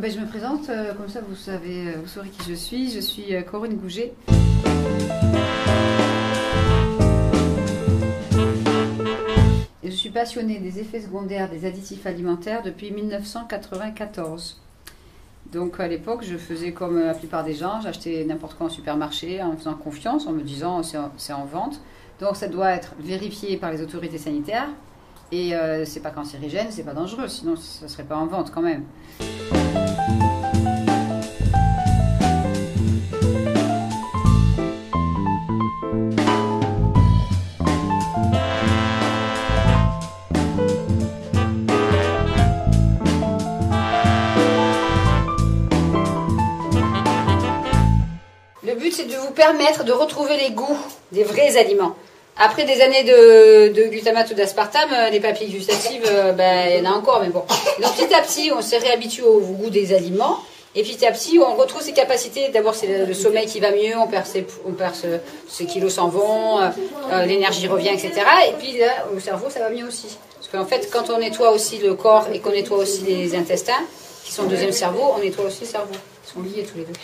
Je me présente, comme ça vous saurez qui je suis. Je suis Corinne Gouget. Et je suis passionnée des effets secondaires des additifs alimentaires depuis 1994. Donc à l'époque, je faisais comme la plupart des gens, j'achetais n'importe quoi en supermarché en me faisant confiance, en me disant c'est en vente. Donc ça doit être vérifié par les autorités sanitaires. Et c'est pas cancérigène, c'est pas dangereux, sinon ça serait pas en vente quand même. Le but, c'est de vous permettre de retrouver les goûts des vrais aliments. Après des années de glutamate ou d'aspartame, les papilles gustatives, il y en a encore, mais bon. Donc petit à petit, on s'est réhabitué au goût des aliments. Et petit à petit, on retrouve ses capacités. D'abord, c'est le sommeil qui va mieux, on perd ses kilos s'en vont, l'énergie revient, etc. Et puis là, au cerveau, ça va mieux aussi. Parce qu'en fait, quand on nettoie aussi le corps et qu'on nettoie aussi les intestins, qui sont le deuxième cerveau, on nettoie aussi le cerveau. Ils sont liés tous les deux.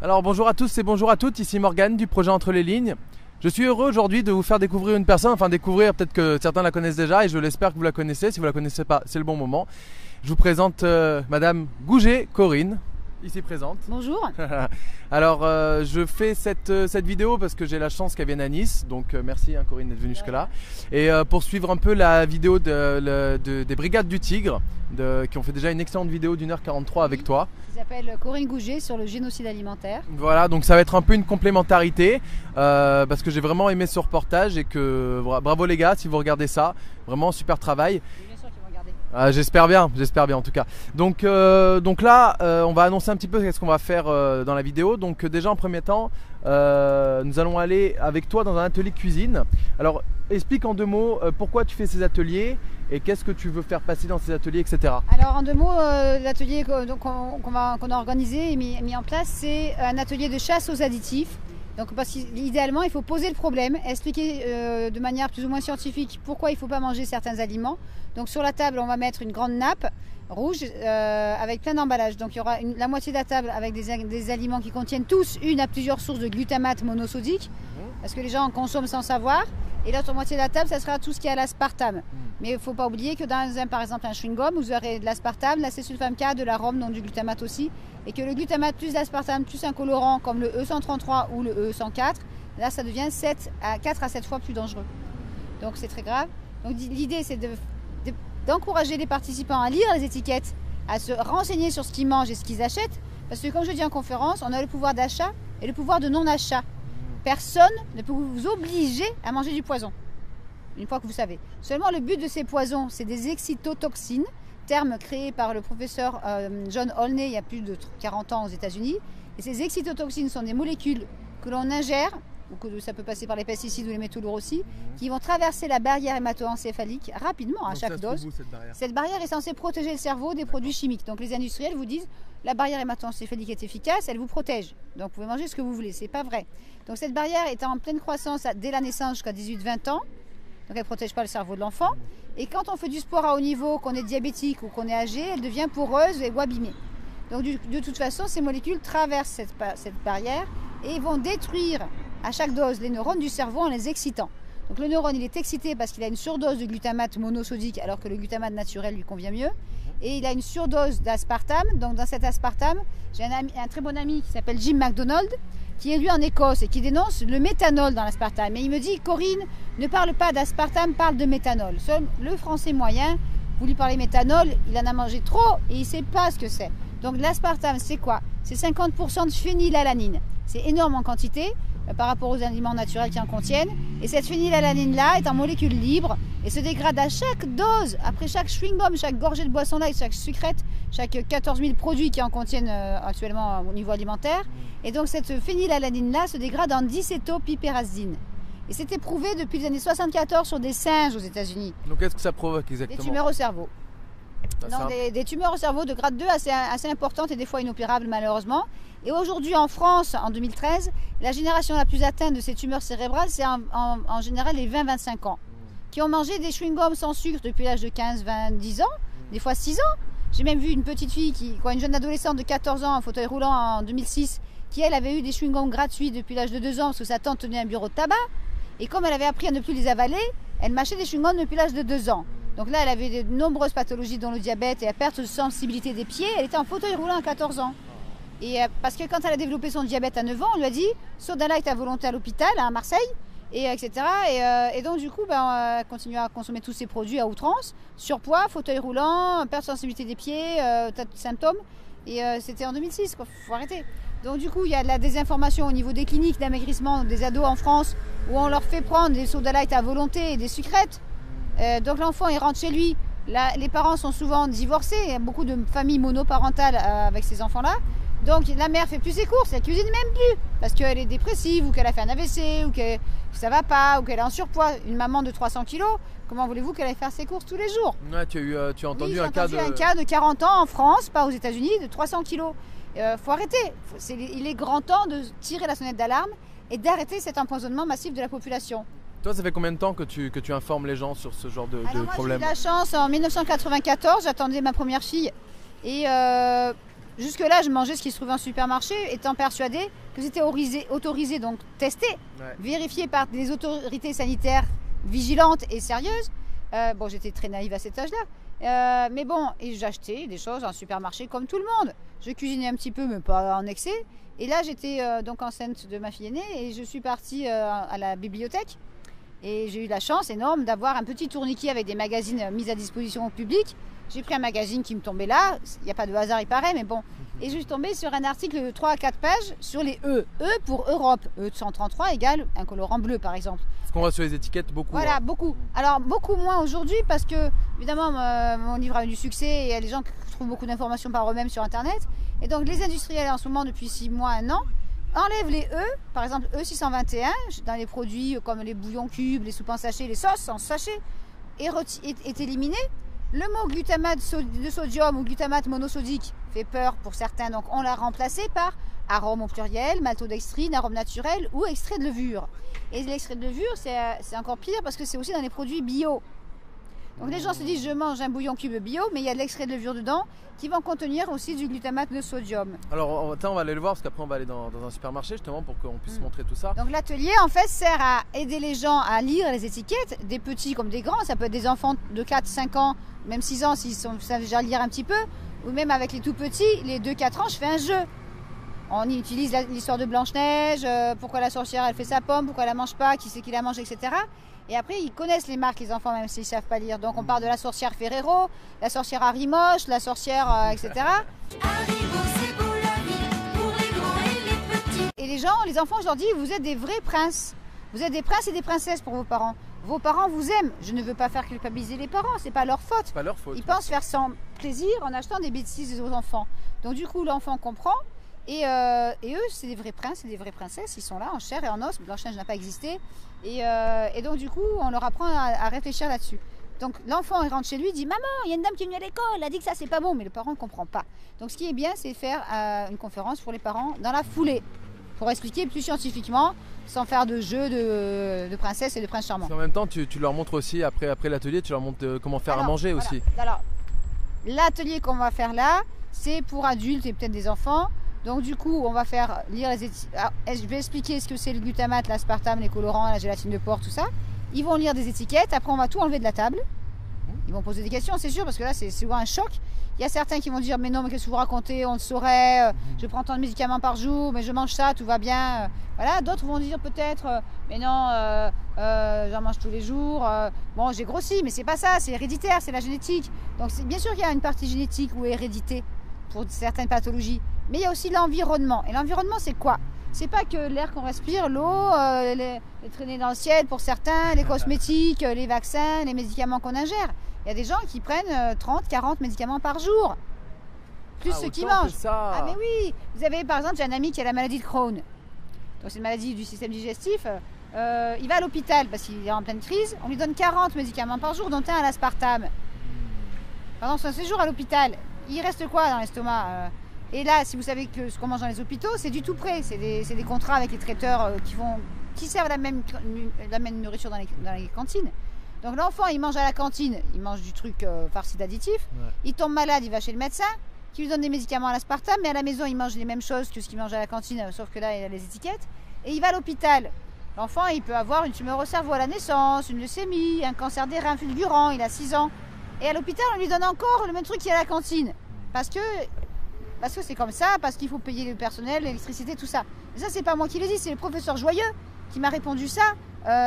Alors bonjour à tous et bonjour à toutes, ici Morgane du projet Entre les lignes. Je suis heureux aujourd'hui de vous faire découvrir une personne, enfin découvrir, peut-être que certains la connaissent déjà et je l'espère que vous la connaissez. Si vous la connaissez pas, c'est le bon moment. Je vous présente Madame Gouget, Corinne, ici présente. Bonjour. Alors je fais cette vidéo parce que j'ai la chance qu'elle vienne à Nice, donc merci Corinne d'être venue jusque là. Et pour suivre un peu la vidéo des Brigades du Tigre, qui ont fait déjà une excellente vidéo d'1h43 avec toi. Qui s'appelle Corinne Gouget sur le génocide alimentaire. Voilà, donc ça va être un peu une complémentarité parce que j'ai vraiment aimé ce reportage et que bravo les gars si vous regardez ça, vraiment super travail. J'espère bien en tout cas. Donc là, on va annoncer un petit peu ce qu'on va faire dans la vidéo. Donc déjà en premier temps, nous allons aller avec toi dans un atelier cuisine. Alors explique en deux mots pourquoi tu fais ces ateliers et qu'est-ce que tu veux faire passer dans ces ateliers, etc. Alors en deux mots, l'atelier qu'on a organisé et mis en place, c'est un atelier de chasse aux additifs. Donc parce qu'idéalement, il faut poser le problème, expliquer de manière plus ou moins scientifique pourquoi il ne faut pas manger certains aliments. Donc sur la table, on va mettre une grande nappe rouge avec plein d'emballages. Donc il y aura la moitié de la table avec des aliments qui contiennent tous une à plusieurs sources de glutamate monosodique, parce que les gens en consomment sans savoir. Et l'autre moitié de la table, ça sera tout ce qui est à l'aspartame. Mais il ne faut pas oublier que dans par exemple un chewing-gum, vous aurez de l'aspartame, de l'acésulfame K, de l'arôme, donc du glutamate aussi. Et que le glutamate plus l'aspartame plus un colorant comme le E133 ou le E104, là ça devient 4 à 7 fois plus dangereux. Donc c'est très grave. Donc l'idée c'est d'encourager les participants à lire les étiquettes, à se renseigner sur ce qu'ils mangent et ce qu'ils achètent. Parce que comme je dis en conférence, on a le pouvoir d'achat et le pouvoir de non-achat. Personne ne peut vous obliger à manger du poison, une fois que vous savez. Seulement le but de ces poisons, c'est des excitotoxines, terme créé par le professeur John Olney il y a plus de 40 ans aux États-Unis. Et ces excitotoxines sont des molécules que l'on ingère, ou que ça peut passer par les pesticides ou les métaux lourds aussi, qui vont traverser la barrière hémato-encéphalique rapidement à chaque dose. Cette barrière est censée protéger le cerveau des produits chimiques. Donc les industriels vous disent la barrière hémato-encéphalique est efficace, elle vous protège. Donc vous pouvez manger ce que vous voulez, c'est pas vrai. Donc cette barrière est en pleine croissance dès la naissance jusqu'à 18-20 ans. Donc elle ne protège pas le cerveau de l'enfant. Et quand on fait du sport à haut niveau, qu'on est diabétique ou qu'on est âgé, elle devient poreuse ou abîmée. Donc de toute façon, ces molécules traversent cette barrière et vont détruire à chaque dose les neurones du cerveau en les excitant. Donc le neurone, il est excité parce qu'il a une surdose de glutamate monosodique alors que le glutamate naturel lui convient mieux. Et il a une surdose d'aspartame. Donc dans cet aspartame, j'ai un très bon ami qui s'appelle Jim McDonald, qui est lui en Écosse et qui dénonce le méthanol dans l'aspartame. Et il me dit, Corinne, ne parle pas d'aspartame, parle de méthanol. Seul le français moyen, vous lui parlez méthanol, il en a mangé trop et il ne sait pas ce que c'est. Donc l'aspartame, c'est quoi? C'est 50% de phénylalanine. C'est énorme en quantité par rapport aux aliments naturels qui en contiennent. Et cette phénylalanine-là est en molécule libre et se dégrade à chaque dose, après chaque chewing-gum, chaque gorgée de boisson light, chaque sucrète, chaque 14 000 produits qui en contiennent actuellement au niveau alimentaire. Et donc cette phénylalanine-là se dégrade en dicétopyperazine. Et c'était prouvé depuis les années 74 sur des singes aux États-Unis. Donc qu'est-ce que ça provoque exactement? Des tumeurs au cerveau. Donc des tumeurs au cerveau de grade 2 assez importantes et des fois inopérables malheureusement. Et aujourd'hui en France, en 2013, la génération la plus atteinte de ces tumeurs cérébrales, c'est en général les 20-25 ans, qui ont mangé des chewing-gums sans sucre depuis l'âge de 15, 20, 10 ans, des fois 6 ans. J'ai même vu une petite fille, une jeune adolescente de 14 ans en fauteuil roulant en 2006, qui elle avait eu des chewing-gums gratuits depuis l'âge de 2 ans parce que sa tante tenait un bureau de tabac. Et comme elle avait appris à ne plus les avaler, elle mâchait des chewing-gums depuis l'âge de 2 ans. Donc là, elle avait de nombreuses pathologies dont le diabète et la perte de sensibilité des pieds. Elle était en fauteuil roulant à 14 ans. Et parce que quand elle a développé son diabète à 9 ans, on lui a dit « Sodalight à volonté à l'hôpital, à Marseille ». Et etc. Et donc du coup, elle continue à consommer tous ces produits à outrance. Surpoids, fauteuil roulant, perte de sensibilité des pieds, tas de symptômes. Et c'était en 2006, il faut arrêter. Donc du coup, il y a de la désinformation au niveau des cliniques d'amaigrissement des ados en France où on leur fait prendre des Sodalight à volonté et des sucrètes. Donc l'enfant, il rentre chez lui. Les parents sont souvent divorcés. Il y a beaucoup de familles monoparentales avec ces enfants-là. Donc la mère fait plus ses courses, elle cuisine même plus parce qu'elle est dépressive ou qu'elle a fait un AVC ou que ça va pas ou qu'elle est en surpoids. Une maman de 300 kilos, comment voulez-vous qu'elle aille faire ses courses tous les jours? Ouais, tu as entendu un cas de 40 ans en France, pas aux États-Unis, de 300 kilos. Faut arrêter. Il est grand temps de tirer la sonnette d'alarme et d'arrêter cet empoisonnement massif de la population. Toi, ça fait combien de temps que tu informes les gens sur ce genre de problème? J'ai eu la chance, en 1994, j'attendais ma première fille et jusque-là, je mangeais ce qui se trouvait en supermarché, étant persuadée que c'était autorisé, donc testé, vérifié par des autorités sanitaires vigilantes et sérieuses. J'étais très naïve à cet âge-là. Mais bon, et j'achetais des choses en supermarché comme tout le monde. Je cuisinais un petit peu, mais pas en excès. Et là, j'étais donc enceinte de ma fille aînée et je suis partie à la bibliothèque. Et j'ai eu la chance énorme d'avoir un petit tourniquet avec des magazines mis à disposition au public. J'ai pris un magazine qui me tombait là, il n'y a pas de hasard, il paraît, mais bon. Et je suis tombée sur un article de 3 à 4 pages sur les E. E pour Europe. E de 133 égale un colorant bleu, par exemple. Ce qu'on voit sur les étiquettes, beaucoup. Voilà, beaucoup. Alors, beaucoup moins aujourd'hui parce que, évidemment, mon livre a eu du succès et il y a des gens qui trouvent beaucoup d'informations par eux-mêmes sur Internet. Et donc, les industriels, en ce moment, depuis 6 mois, 1 an, enlèvent les E, par exemple E621, dans les produits comme les bouillons cubes, les soupes en sachet, les sauces en sachet, est éliminé. Le mot glutamate de sodium ou glutamate monosodique fait peur pour certains, donc on l'a remplacé par arôme au pluriel, maltodextrine, arôme naturel ou extrait de levure. Et l'extrait de levure, c'est encore pire parce que c'est aussi dans les produits bio. Donc les gens se disent, je mange un bouillon cube bio, mais il y a de l'extrait de levure dedans qui vont contenir aussi du glutamate de sodium. Alors on va aller le voir parce qu'après on va aller dans un supermarché justement pour qu'on puisse montrer tout ça. Donc l'atelier en fait sert à aider les gens à lire les étiquettes, des petits comme des grands, ça peut être des enfants de 4-5 ans, même 6 ans s'ils savent déjà lire un petit peu, ou même avec les tout petits, les 2-4 ans, je fais un jeu. On utilise l'histoire de Blanche-Neige, pourquoi la sorcière elle fait sa pomme, pourquoi elle la mange pas, qui c'est qui la mange, etc. Et après, ils connaissent les marques, les enfants, même s'ils ne savent pas lire. Donc, on parle de la sorcière Ferrero, la sorcière Harry-Moche, la sorcière, etc. Haribo, c'est beau la vie, pour les grands et les petits. Et les enfants, je leur dis, vous êtes des vrais princes. Vous êtes des princes et des princesses pour vos parents. Vos parents vous aiment. Je ne veux pas faire culpabiliser les parents, c'est pas leur faute. C'est pas leur faute. Ils pensent faire sans plaisir en achetant des bêtises aux enfants. Donc, du coup, l'enfant comprend. Et eux, c'est des vrais princes et des vraies princesses. Ils sont là en chair et en os. Blanche-Neige n'a pas existé. Et donc, du coup, on leur apprend à réfléchir là-dessus. Donc, l'enfant, il rentre chez lui, il dit « Maman, il y a une dame qui est venue à l'école, elle a dit que ça, c'est pas bon. » Mais le parent ne comprend pas. Donc, ce qui est bien, c'est faire une conférence pour les parents dans la foulée pour expliquer plus scientifiquement, sans faire de jeu de princesse et de prince charmant. En même temps, tu leur montres aussi, après l'atelier, tu leur montres comment faire à manger aussi. Alors, l'atelier qu'on va faire là, c'est pour adultes et peut-être des enfants. Donc du coup, on va faire lire les étiquettes. Je vais expliquer ce que c'est le glutamate, l'aspartame, les colorants, la gélatine de porc, tout ça. Ils vont lire des étiquettes. Après, on va tout enlever de la table. Ils vont poser des questions, c'est sûr, parce que là, c'est souvent un choc. Il y a certains qui vont dire, mais non, mais qu'est-ce que vous racontez? On le saurait. Je prends tant de médicaments par jour, mais je mange ça, tout va bien. Voilà. D'autres vont dire peut-être, mais non, j'en mange tous les jours. Bon, j'ai grossi, mais c'est pas ça. C'est héréditaire, c'est la génétique. Donc bien sûr qu'il y a une partie génétique ou hérédité pour certaines pathologies. Mais il y a aussi l'environnement. Et l'environnement, c'est quoi? C'est pas que l'air qu'on respire, l'eau, les traînées dans le ciel pour certains, les cosmétiques, les vaccins, les médicaments qu'on ingère. Il y a des gens qui prennent 30, 40 médicaments par jour. Plus ceux qui mangent. Ah mais oui. Vous avez par exemple, j'ai un ami qui a la maladie de Crohn. Donc c'est une maladie du système digestif. Il va à l'hôpital parce qu'il est en pleine crise. On lui donne 40 médicaments par jour, dont un à l'aspartame. Pendant son séjour à l'hôpital, il reste quoi dans l'estomac? Et là, si vous savez que ce qu'on mange dans les hôpitaux, c'est du tout près. C'est des contrats avec les traiteurs qui servent la même nourriture dans les cantines. Donc l'enfant, il mange à la cantine, il mange du truc farci d'additifs. Il tombe malade, il va chez le médecin, qui lui donne des médicaments à l'aspartame, mais à la maison, il mange les mêmes choses que ce qu'il mange à la cantine, sauf que là, il a les étiquettes. Et il va à l'hôpital. L'enfant, il peut avoir une tumeur au cerveau à la naissance, une leucémie, un cancer des reins fulgurant, il a 6 ans. Et à l'hôpital, on lui donne encore le même truc qu'il y a à la cantine. Parce que c'est comme ça, parce qu'il faut payer le personnel, l'électricité, tout ça. Mais ça, c'est pas moi qui le dis, c'est le professeur Joyeux qui m'a répondu ça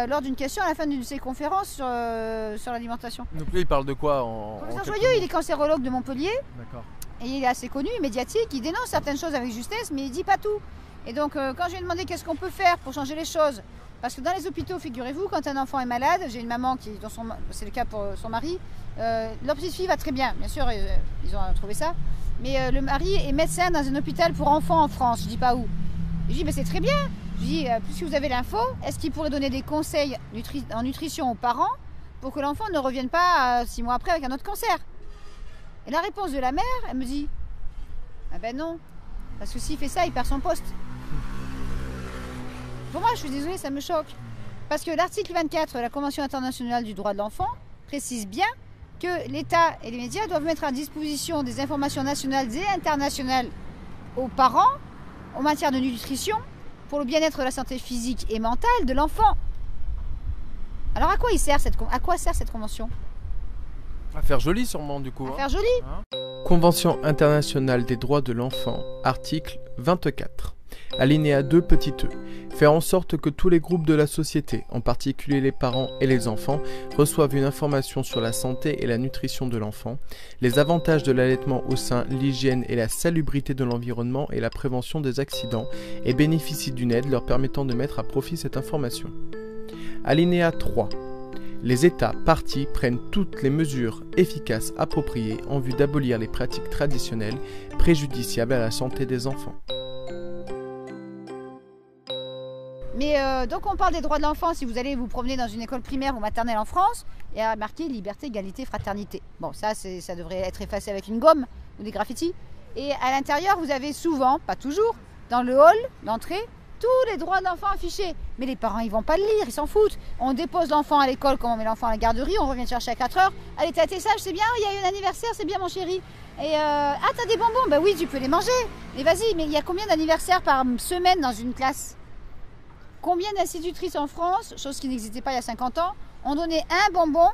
lors d'une question à la fin d'une de ses conférences sur l'alimentation. Donc lui, il parle de quoi Le professeur Joyeux, il est cancérologue de Montpellier. D'accord. Et il est assez connu, médiatique, il dénonce certaines choses avec justesse, mais il dit pas tout. Et donc, quand je lui ai demandé qu'est-ce qu'on peut faire pour changer les choses, parce que dans les hôpitaux, figurez-vous, quand un enfant est malade, j'ai une maman qui, c'est le cas pour son mari, leur petite fille va très bien, bien sûr, ils ont trouvé ça, mais le mari est médecin dans un hôpital pour enfants en France, je dis pas où. Je dis, mais c'est très bien. Je dis, puisque vous avez l'info, est-ce qu'il pourrait donner des conseils en nutrition aux parents pour que l'enfant ne revienne pas 6 mois après avec un autre cancer? Et la réponse de la mère, elle me dit, ah ben non, parce que s'il fait ça, il perd son poste. Pour moi, je suis désolée, ça me choque. Parce que l'article 24 de la Convention internationale du droit de l'enfant précise bien que l'État et les médias doivent mettre à disposition des informations nationales et internationales aux parents en matière de nutrition pour le bien-être de la santé physique et mentale de l'enfant. Alors à quoi sert cette convention? À faire joli sûrement du coup. À faire joli. Convention internationale des droits de l'enfant, article 24. Alinéa 2 petit e. Faire en sorte que tous les groupes de la société, en particulier les parents et les enfants, reçoivent une information sur la santé et la nutrition de l'enfant, les avantages de l'allaitement au sein, l'hygiène et la salubrité de l'environnement et la prévention des accidents, et bénéficient d'une aide leur permettant de mettre à profit cette information. Alinéa 3. Les États parties prennent toutes les mesures efficaces appropriées en vue d'abolir les pratiques traditionnelles préjudiciables à la santé des enfants. Mais donc on parle des droits de l'enfant. Si vous allez vous promener dans une école primaire ou maternelle en France, il y a marqué liberté, égalité, fraternité. Bon, ça devrait être effacé avec une gomme ou des graffitis. Et à l'intérieur, vous avez souvent, pas toujours, dans le hall d'entrée, tous les droits de l'enfant affichés. Mais les parents, ils vont pas le lire, ils s'en foutent. On dépose l'enfant à l'école, comme on met l'enfant à la garderie, on revient le chercher à 4 heures. Allez, t'as été sage, c'est bien, il y a eu un anniversaire, c'est bien mon chéri. Et ah, t'as des bonbons, bah oui, tu peux les manger. Mais vas-y, mais il y a combien d'anniversaires par semaine dans une classe? Combien d'institutrices en France, chose qui n'existait pas il y a 50 ans, ont donné un bonbon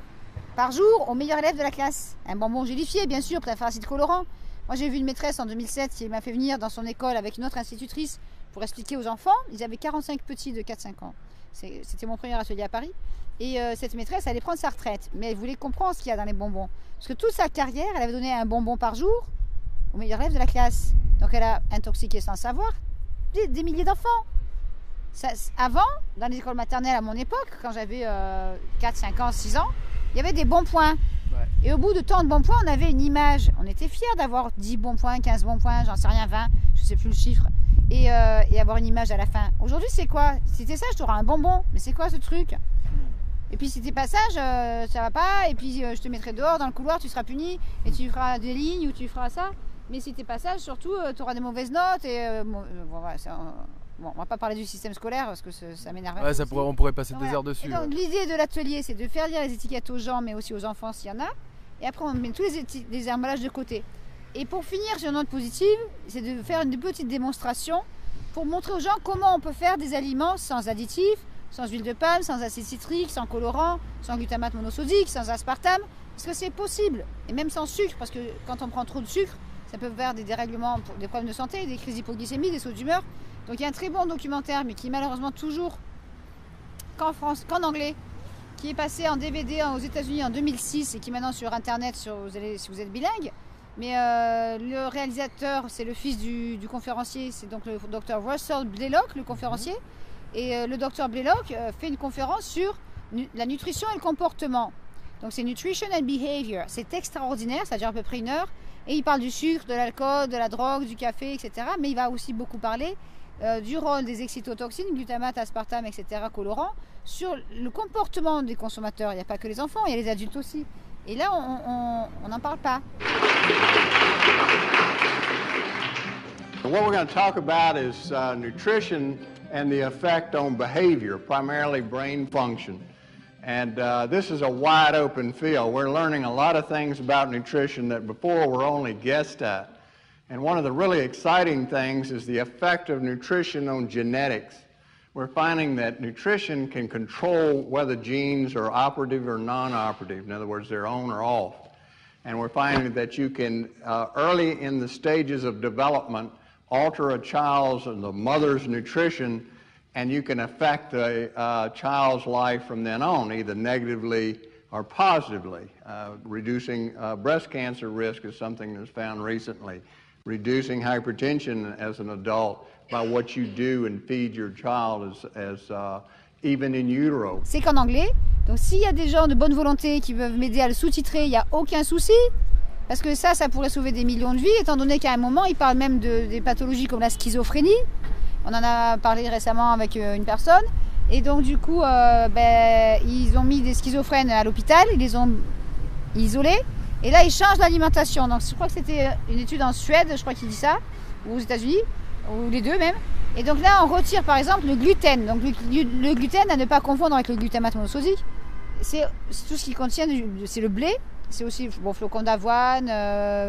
par jour au meilleur élève de la classe? Un bonbon gélifié, bien sûr, pour faire acide colorant. Moi, j'ai vu une maîtresse en 2007 qui m'a fait venir dans son école avec une autre institutrice pour expliquer aux enfants. Ils avaient 45 petits de 4-5 ans. C'était mon premier atelier à Paris. Et cette maîtresse allait prendre sa retraite. Mais elle voulait comprendre ce qu'il y a dans les bonbons. Parce que toute sa carrière, elle avait donné un bonbon par jour au meilleur élève de la classe. Donc elle a intoxiqué sans savoir des milliers d'enfants. Avant, dans les écoles maternelles à mon époque, quand j'avais 4, 5 ans, 6 ans, il y avait des bons points. Ouais. Et au bout de tant de bons points, on avait une image. On était fiers d'avoir 10 bons points, 15 bons points, j'en sais rien, 20, je ne sais plus le chiffre. Et avoir une image à la fin. Aujourd'hui, c'est quoi? Si t'es sage, tu auras un bonbon. Mais c'est quoi ce truc? Et puis si t'es pas sage, ça va pas. Et puis je te mettrai dehors dans le couloir, tu seras puni. Et tu feras des lignes ou tu feras ça. Mais si t'es pas sage, surtout, tu auras des mauvaises notes. Et voilà, bon, on va pas parler du système scolaire parce que ça m'énerve. Ouais, on pourrait passer 2 heures dessus. Et donc, l'idée de l'atelier, c'est de faire lire les étiquettes aux gens, mais aussi aux enfants s'il y en a. Et après, on met tous les emballages de côté. Et pour finir sur une note positive, c'est de faire une petite démonstration pour montrer aux gens comment on peut faire des aliments sans additifs, sans huile de palme, sans acide citrique, sans colorant, sans glutamate monosodique, sans aspartame, parce que c'est possible. Et même sans sucre, parce que quand on prend trop de sucre, ça peut faire des dérèglements, des problèmes de santé, des crises d'hypoglycémie, des sauts d'humeur. Donc il y a un très bon documentaire, mais qui est malheureusement toujours qu'en anglais, qui est passé en DVD aux États-Unis en 2006 et qui est maintenant sur Internet si vous êtes bilingue. Mais le réalisateur, c'est le fils du conférencier, c'est donc le docteur Russell Blaylock, le conférencier. Et le docteur Blaylock fait une conférence sur la nutrition et le comportement. Donc c'est Nutrition and Behavior. C'est extraordinaire, ça dure à peu près 1 heure. Et il parle du sucre, de l'alcool, de la drogue, du café, etc. Mais il va aussi beaucoup parler du rôle des excitotoxines, glutamate, aspartame, etc., colorants, sur le comportement des consommateurs. Il n'y a pas que les enfants, il y a les adultes aussi. Et là, on n'en parle pas. What we're going to talk about is nutrition and the effect on behavior, primarily brain function. And this is a wide open field. We're learning a lot of things about nutrition that before were only guessed at. And one of the really exciting things is the effect of nutrition on genetics. We're finding that nutrition can control whether genes are operative or non-operative. In other words, they're on or off. And we're finding that you can, early in the stages of development, alter a child's and the mother's nutrition, and you can affect a child's life from then on, either negatively or positively. Reducing breast cancer risk is something that's found recently. Reducing hypertension as an adult by what you do and feed your child even in utero. C'est qu'en anglais, donc s'il y a des gens de bonne volonté qui peuvent m'aider à le sous-titrer, il n'y a aucun souci. Parce que ça pourrait sauver des millions de vies, étant donné qu'à un moment, ils parlent même des pathologies comme la schizophrénie. On en a parlé récemment avec une personne. Et donc du coup, ils ont mis des schizophrènes à l'hôpital, ils les ont isolés. Et là, ils changent l'alimentation. Donc je crois que c'était une étude en Suède, je crois qu'il dit ça, ou aux États-Unis, ou les deux même. Et donc là, on retire par exemple le gluten. Donc le gluten à ne pas confondre avec le glutamate monosodique. C'est tout ce qui contient, c'est le blé. C'est aussi flocons d'avoine,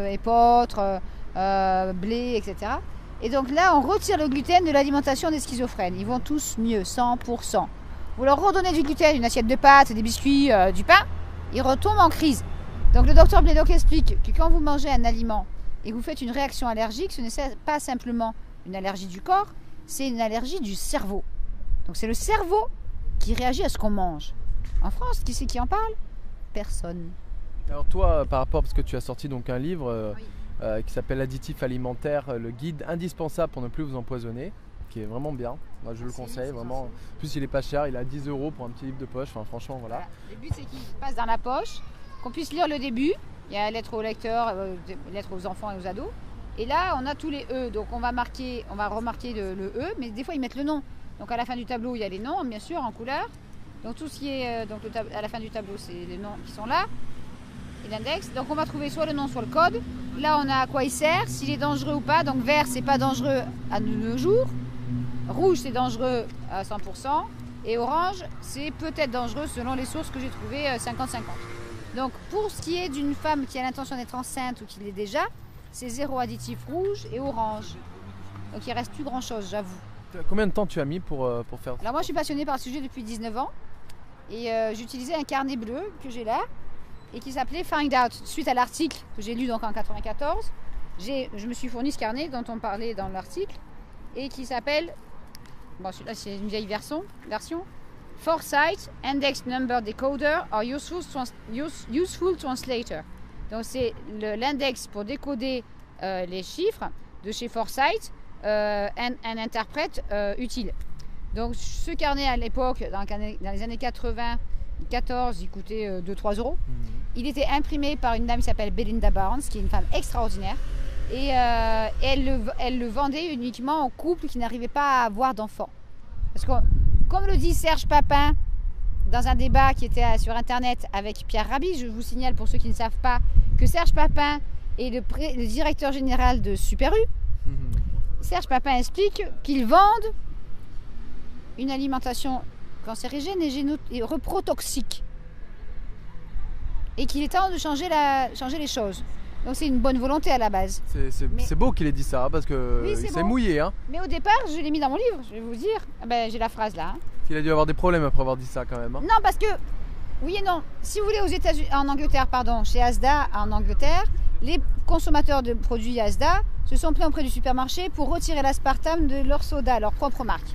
épeautre, blé, etc. Et donc là, on retire le gluten de l'alimentation des schizophrènes. Ils vont tous mieux, 100%. Vous leur redonnez du gluten, une assiette de pâtes, des biscuits, du pain, ils retombent en crise. Donc le docteur Blaylock explique que quand vous mangez un aliment et que vous faites une réaction allergique, ce n'est pas simplement une allergie du corps, c'est une allergie du cerveau. Donc c'est le cerveau qui réagit à ce qu'on mange. En France, qui c'est qui en parle? Personne. Alors toi, par rapport, parce que tu as sorti donc un livre qui s'appelle L'additif alimentaire, le guide indispensable pour ne plus vous empoisonner, qui est vraiment bien. Moi je le conseille vraiment. En plus il est pas cher, il est à 10 € pour un petit livre de poche. Enfin franchement voilà. Le but c'est qu'il passe dans la poche, qu'on puisse lire le début. Il y a lettres aux lecteurs, lettres aux enfants et aux ados. Et là on a tous les E. Donc on va remarquer le E, mais des fois ils mettent le nom. Donc à la fin du tableau il y a les noms bien sûr en couleur. Donc tout ce qui est à la fin du tableau c'est les noms qui sont là. Et l'index. Donc on va trouver soit le nom, soit le code. Là on a à quoi il sert, s'il est dangereux ou pas. Donc vert c'est pas dangereux à nos jours. Rouge c'est dangereux à 100%. Et orange c'est peut-être dangereux selon les sources que j'ai trouvées 50-50. Donc pour ce qui est d'une femme qui a l'intention d'être enceinte ou qui l'est déjà, c'est 0 additif rouge et orange. Donc il reste plus grand chose, j'avoue. Combien de temps tu as mis pour faire ça? Alors moi je suis passionnée par le sujet depuis 19 ans. Et j'utilisais un carnet bleu que j'ai là. Et qui s'appelait Find Out, suite à l'article que j'ai lu donc en 94. Je me suis fourni ce carnet dont on parlait dans l'article et qui s'appelle, celui-là c'est une vieille version, Foresight Index Number Decoder or Useful Translator. Donc c'est l'index pour décoder les chiffres de chez Foresight, un interprète utile. Donc ce carnet à l'époque, dans les années 94, il coûtait 2-3 €. Il était imprimé par une dame qui s'appelle Belinda Barnes, qui est une femme extraordinaire. Et elle le vendait uniquement aux couples qui n'arrivaient pas à avoir d'enfants. Parce que, comme le dit Serge Papin dans un débat qui était sur Internet avec Pierre Rabhi, je vous signale pour ceux qui ne savent pas que Serge Papin est le directeur général de Super U. Serge Papin explique qu'ils vendent une alimentation cancérigène et reprotoxique. Et qu'il est temps de changer les choses. Donc c'est une bonne volonté à la base. C'est beau qu'il ait dit ça, parce que oui, c'est mouillé. Hein. Mais au départ, je l'ai mis dans mon livre, je vais vous dire. J'ai la phrase là. Hein. Il a dû avoir des problèmes après avoir dit ça quand même. Hein. Non, parce que, oui et non. Si vous voulez aux États-Unis, en Angleterre, chez Asda en Angleterre, les consommateurs de produits Asda se sont plaints auprès du supermarché pour retirer l'aspartame de leur soda, leur propre marque.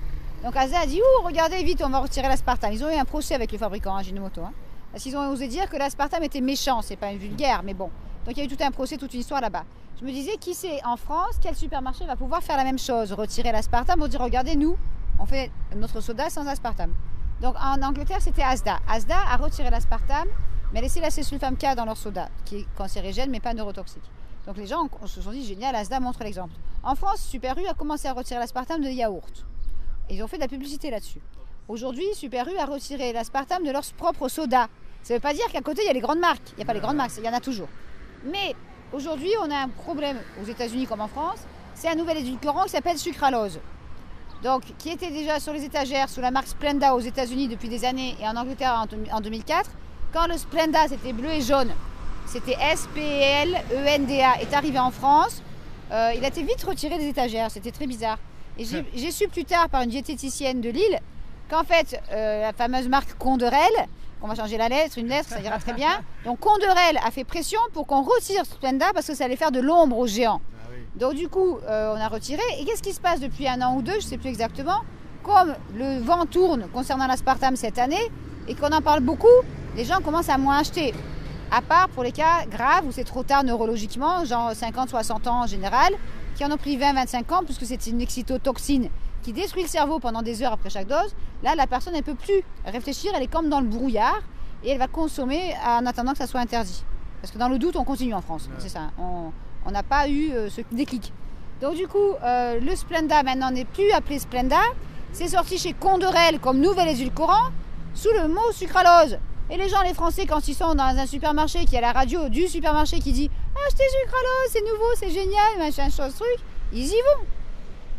Donc Asda a dit, regardez vite, on va retirer l'aspartame. Ils ont eu un procès avec le fabricant, Ajinomoto. Hein. Parce qu'ils ont osé dire que l'aspartame était méchant, c'est pas une vulgaire, mais bon. Donc il y a eu tout un procès, toute une histoire là-bas. Je me disais, qui sait en France, quel supermarché va pouvoir faire la même chose, retirer l'aspartame pour dire, regardez, nous, on fait notre soda sans aspartame. Donc en Angleterre, c'était Asda. Asda a retiré l'aspartame, mais a laissé la césulfame K dans leur soda, qui est cancérigène mais pas neurotoxique. Donc les gens se sont dit, génial, Asda montre l'exemple. En France, Super U a commencé à retirer l'aspartame de yaourt. Et ils ont fait de la publicité là-dessus. Aujourd'hui, Super U a retiré l'aspartame de leur propre soda. Ça ne veut pas dire qu'à côté, il y a les grandes marques. Il n'y a pas les grandes marques, il y en a toujours. Mais aujourd'hui, on a un problème aux États-Unis comme en France. C'est un nouvel édulcorant qui s'appelle sucralose. donc qui était déjà sur les étagères sous la marque Splenda aux États-Unis depuis des années et en Angleterre en 2004. Quand le Splenda, c'était bleu et jaune, c'était SPLENDA, est arrivé en France, il a été vite retiré des étagères, c'était très bizarre. Et j'ai su plus tard par une diététicienne de Lille qu'en fait, la fameuse marque Conderel, on va changer la lettre, une lettre, ça ira très bien. Donc Conderel a fait pression pour qu'on retire Splenda parce que ça allait faire de l'ombre aux géants. Ah oui. Donc du coup, on a retiré. Et qu'est-ce qui se passe depuis 1 an ou 2, je ne sais plus exactement. Comme le vent tourne concernant l'aspartame cette année et qu'on en parle beaucoup, les gens commencent à moins acheter. À part pour les cas graves où c'est trop tard neurologiquement, genre 50-60 ans en général, qui en ont pris 20-25 ans puisque c'est une excitotoxine qui détruit le cerveau pendant des heures après chaque dose. Là, la personne ne peut plus réfléchir, elle est comme dans le brouillard et elle va consommer en attendant que ça soit interdit. Parce que dans le doute, on continue en France. Ouais. C'est ça, on n'a pas eu ce déclic. Donc du coup, le Splenda maintenant n'est plus appelé Splenda. C'est sorti chez Conderel comme nouvel édulcorant sous le mot sucralose. Et les gens, les Français, quand ils sont dans un supermarché, qui a la radio du supermarché qui dit « Achetez sucralose, c'est nouveau, c'est génial, machin, chose, truc », ils y vont.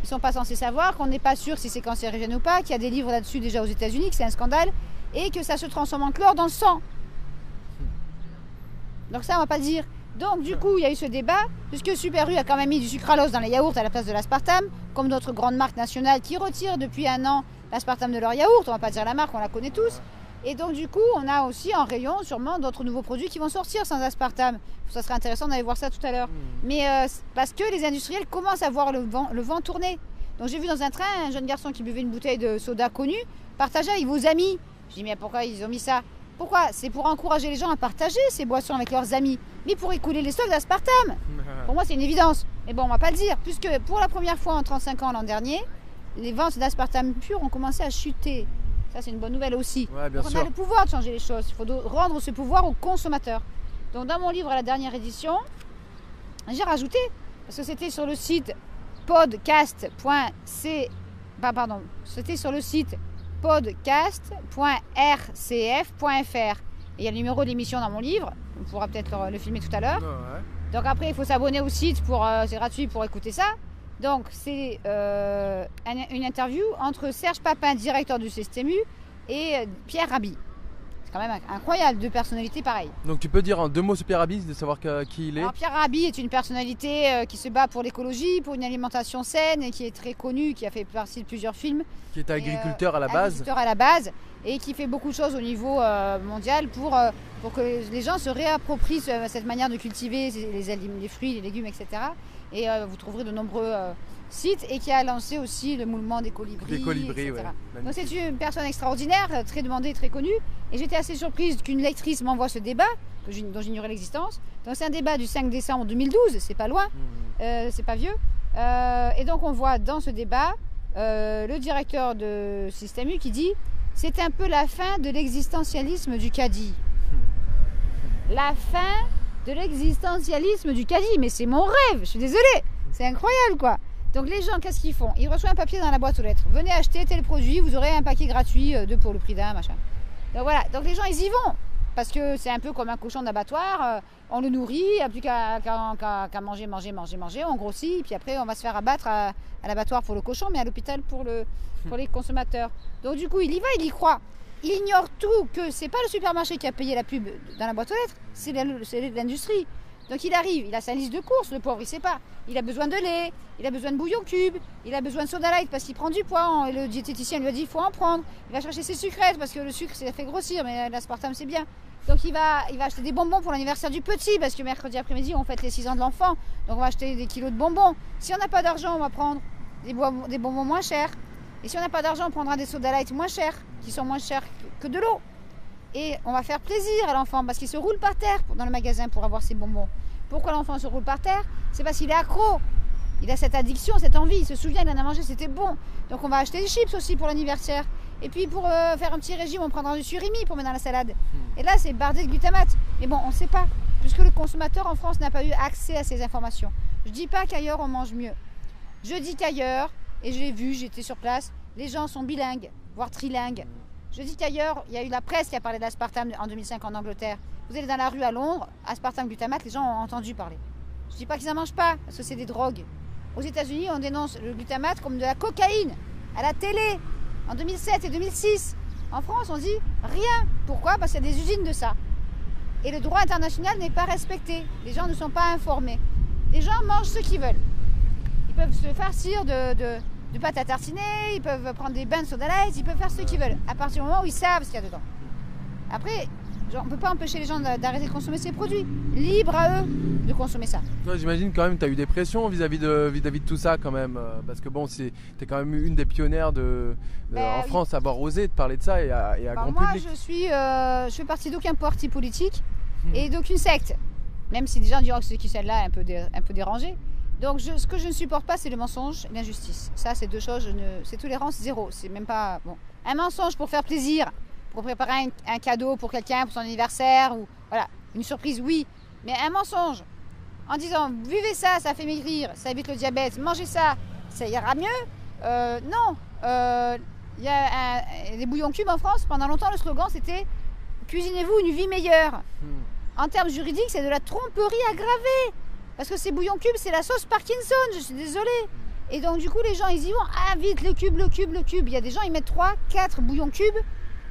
Ils ne sont pas censés savoir qu'on n'est pas sûr si c'est cancérigène ou pas, qu'il y a des livres là-dessus déjà aux États-Unis, que c'est un scandale, et que ça se transforme en chlore dans le sang. Donc ça, on ne va pas le dire. Donc du coup, il y a eu ce débat, puisque Super U a quand même mis du sucralose dans les yaourts à la place de l'aspartame, comme d'autres grandes marques nationales qui retirent depuis 1 an l'aspartame de leur yaourt. On ne va pas dire la marque, on la connaît tous. Et donc du coup, on a aussi en rayon sûrement d'autres nouveaux produits qui vont sortir sans aspartame. Ça serait intéressant d'aller voir ça tout à l'heure. Mais parce que les industriels commencent à voir le vent tourner. Donc j'ai vu dans un train un jeune garçon qui buvait une bouteille de soda connue, partager avec vos amis. Je dis mais pourquoi ils ont mis ça? Pourquoi? C'est pour encourager les gens à partager ces boissons avec leurs amis. Mais pour écouler les stocks d'aspartame. Pour moi c'est une évidence. Mais bon, on va pas le dire. Puisque pour la première fois en 35 ans l'an dernier, les ventes d'aspartame pur ont commencé à chuter. Ça, c'est une bonne nouvelle aussi. Ouais, bien Donc, sûr. on a le pouvoir de changer les choses. Il faut rendre ce pouvoir aux consommateurs. Donc, dans mon livre à la dernière édition, j'ai rajouté, parce que c'était sur le site c'était sur le site podcast.rcf.fr. Et il y a le numéro d'émission dans mon livre. On pourra peut-être le filmer tout à l'heure. Ouais. Donc, après, il faut s'abonner au site. C'est gratuit pour écouter ça. Donc, c'est une interview entre Serge Papin, directeur du Système U, et Pierre Rabhi. C'est quand même incroyable, 2 personnalités pareilles. Donc tu peux dire en 2 mots sur Pierre Rabhi, de savoir qui il est. Alors, Pierre Rabhi est une personnalité qui se bat pour l'écologie, pour une alimentation saine, et qui est très connu, qui a fait partie de plusieurs films. Qui est agriculteur à la base. Agriculteur à la base, et qui fait beaucoup de choses au niveau mondial pour que les gens se réapproprient cette manière de cultiver les fruits, les légumes, etc. Et vous trouverez de nombreux sites, et qui a lancé aussi le mouvement des colibris. Des colibris, etc. ouais. Donc c'est une personne extraordinaire, très demandée, très connue. Et j'étais assez surprise qu'une lectrice m'envoie ce débat, dont j'ignorais l'existence. Donc c'est un débat du 5 décembre 2012, c'est pas loin, c'est pas vieux. Et donc on voit dans ce débat le directeur de Système U qui dit « C'est un peu la fin de l'existentialisme du caddie. » La fin de l'existentialisme du caddie, mais c'est mon rêve, je suis désolée, c'est incroyable quoi. Donc les gens, qu'est-ce qu'ils font? Ils reçoivent un papier dans la boîte aux lettres. Venez acheter tel produit, vous aurez un paquet gratuit, 2 pour le prix d'un, machin. Donc voilà, donc les gens ils y vont. Parce que c'est un peu comme un cochon d'abattoir, on le nourrit, il n'y a plus qu'à manger, on grossit, et puis après on va se faire abattre à l'abattoir pour le cochon, mais à l'hôpital pour les consommateurs. Donc du coup il y va, il y croit. Il ignore tout, que c'est pas le supermarché qui a payé la pub dans la boîte aux lettres, c'est l'industrie. Donc il arrive, il a sa liste de courses, le pauvre il sait pas. Il a besoin de lait, il a besoin de bouillon cube, il a besoin de soda light parce qu'il prend du poids. Et le diététicien lui a dit il faut en prendre. Il va chercher ses sucrètes parce que le sucre ça fait grossir, mais l'aspartame c'est bien. Donc il va acheter des bonbons pour l'anniversaire du petit parce que mercredi après-midi on fête les 6 ans de l'enfant. Donc on va acheter des kilos de bonbons. Si on n'a pas d'argent, on va prendre des bonbons moins chers. Et si on n'a pas d'argent, on prendra des soda light moins chers, qui sont moins chers que de l'eau. Et on va faire plaisir à l'enfant parce qu'il se roule par terre dans le magasin pour avoir ses bonbons. Pourquoi l'enfant se roule par terre? C'est parce qu'il est accro. Il a cette addiction, cette envie. Il se souvient, il en a mangé, c'était bon. Donc on va acheter des chips aussi pour l'anniversaire. Et puis pour faire un petit régime, on prendra du surimi pour mettre dans la salade. Et là, c'est bardé de glutamate. Mais bon, on ne sait pas. Puisque le consommateur en France n'a pas eu accès à ces informations. Je ne dis pas qu'ailleurs on mange mieux. Je dis qu'ailleurs, et je l'ai vu, j'étais sur place, les gens sont bilingues, voire trilingues. Je dis qu'ailleurs, il y a eu la presse qui a parlé d'aspartame en 2005 en Angleterre. Vous allez dans la rue à Londres, aspartame, glutamate, les gens ont entendu parler. Je ne dis pas qu'ils n'en mangent pas, parce que c'est des drogues. Aux États-Unis, on dénonce le glutamate comme de la cocaïne. à la télé en 2007 et 2006. En France, on dit rien. Pourquoi? Parce qu'il y a des usines de ça. Et le droit international n'est pas respecté. Les gens ne sont pas informés. Les gens mangent ce qu'ils veulent. Ils peuvent se farcir de pâte à tartiner, ils peuvent prendre des bains de soda light, ils peuvent faire ce qu'ils veulent, à partir du moment où ils savent ce qu'il y a dedans. Après, on ne peut pas empêcher les gens d'arrêter de consommer ces produits. Libre à eux de consommer ça. Toi, j'imagine quand même que tu as eu des pressions vis-à-vis de tout ça quand même. Parce que bon, tu es quand même une des pionnières en France à avoir osé de parler de ça et à grand moi, public. je fais partie d'aucun parti politique et d'aucune secte. Même si des gens diront que celle-là est un peu dérangée. Donc ce que je ne supporte pas, c'est le mensonge et l'injustice. Ça, c'est deux choses, c'est tolérance zéro. C'est même pas bon. Un mensonge pour faire plaisir, pour préparer un cadeau pour quelqu'un, pour son anniversaire, ou voilà, une surprise, oui. Mais un mensonge en disant buvez ça, ça fait maigrir, ça évite le diabète, mangez ça, ça ira mieux. Non. Il y a des bouillons cubes en France. Pendant longtemps, le slogan c'était cuisinez-vous une vie meilleure. En termes juridiques, c'est de la tromperie aggravée. Parce que ces bouillons cubes, c'est la sauce Parkinson, je suis désolée. Et donc du coup, les gens, ils y vont, ah vite, le cube. Il y a des gens, ils mettent 3, 4 bouillons cubes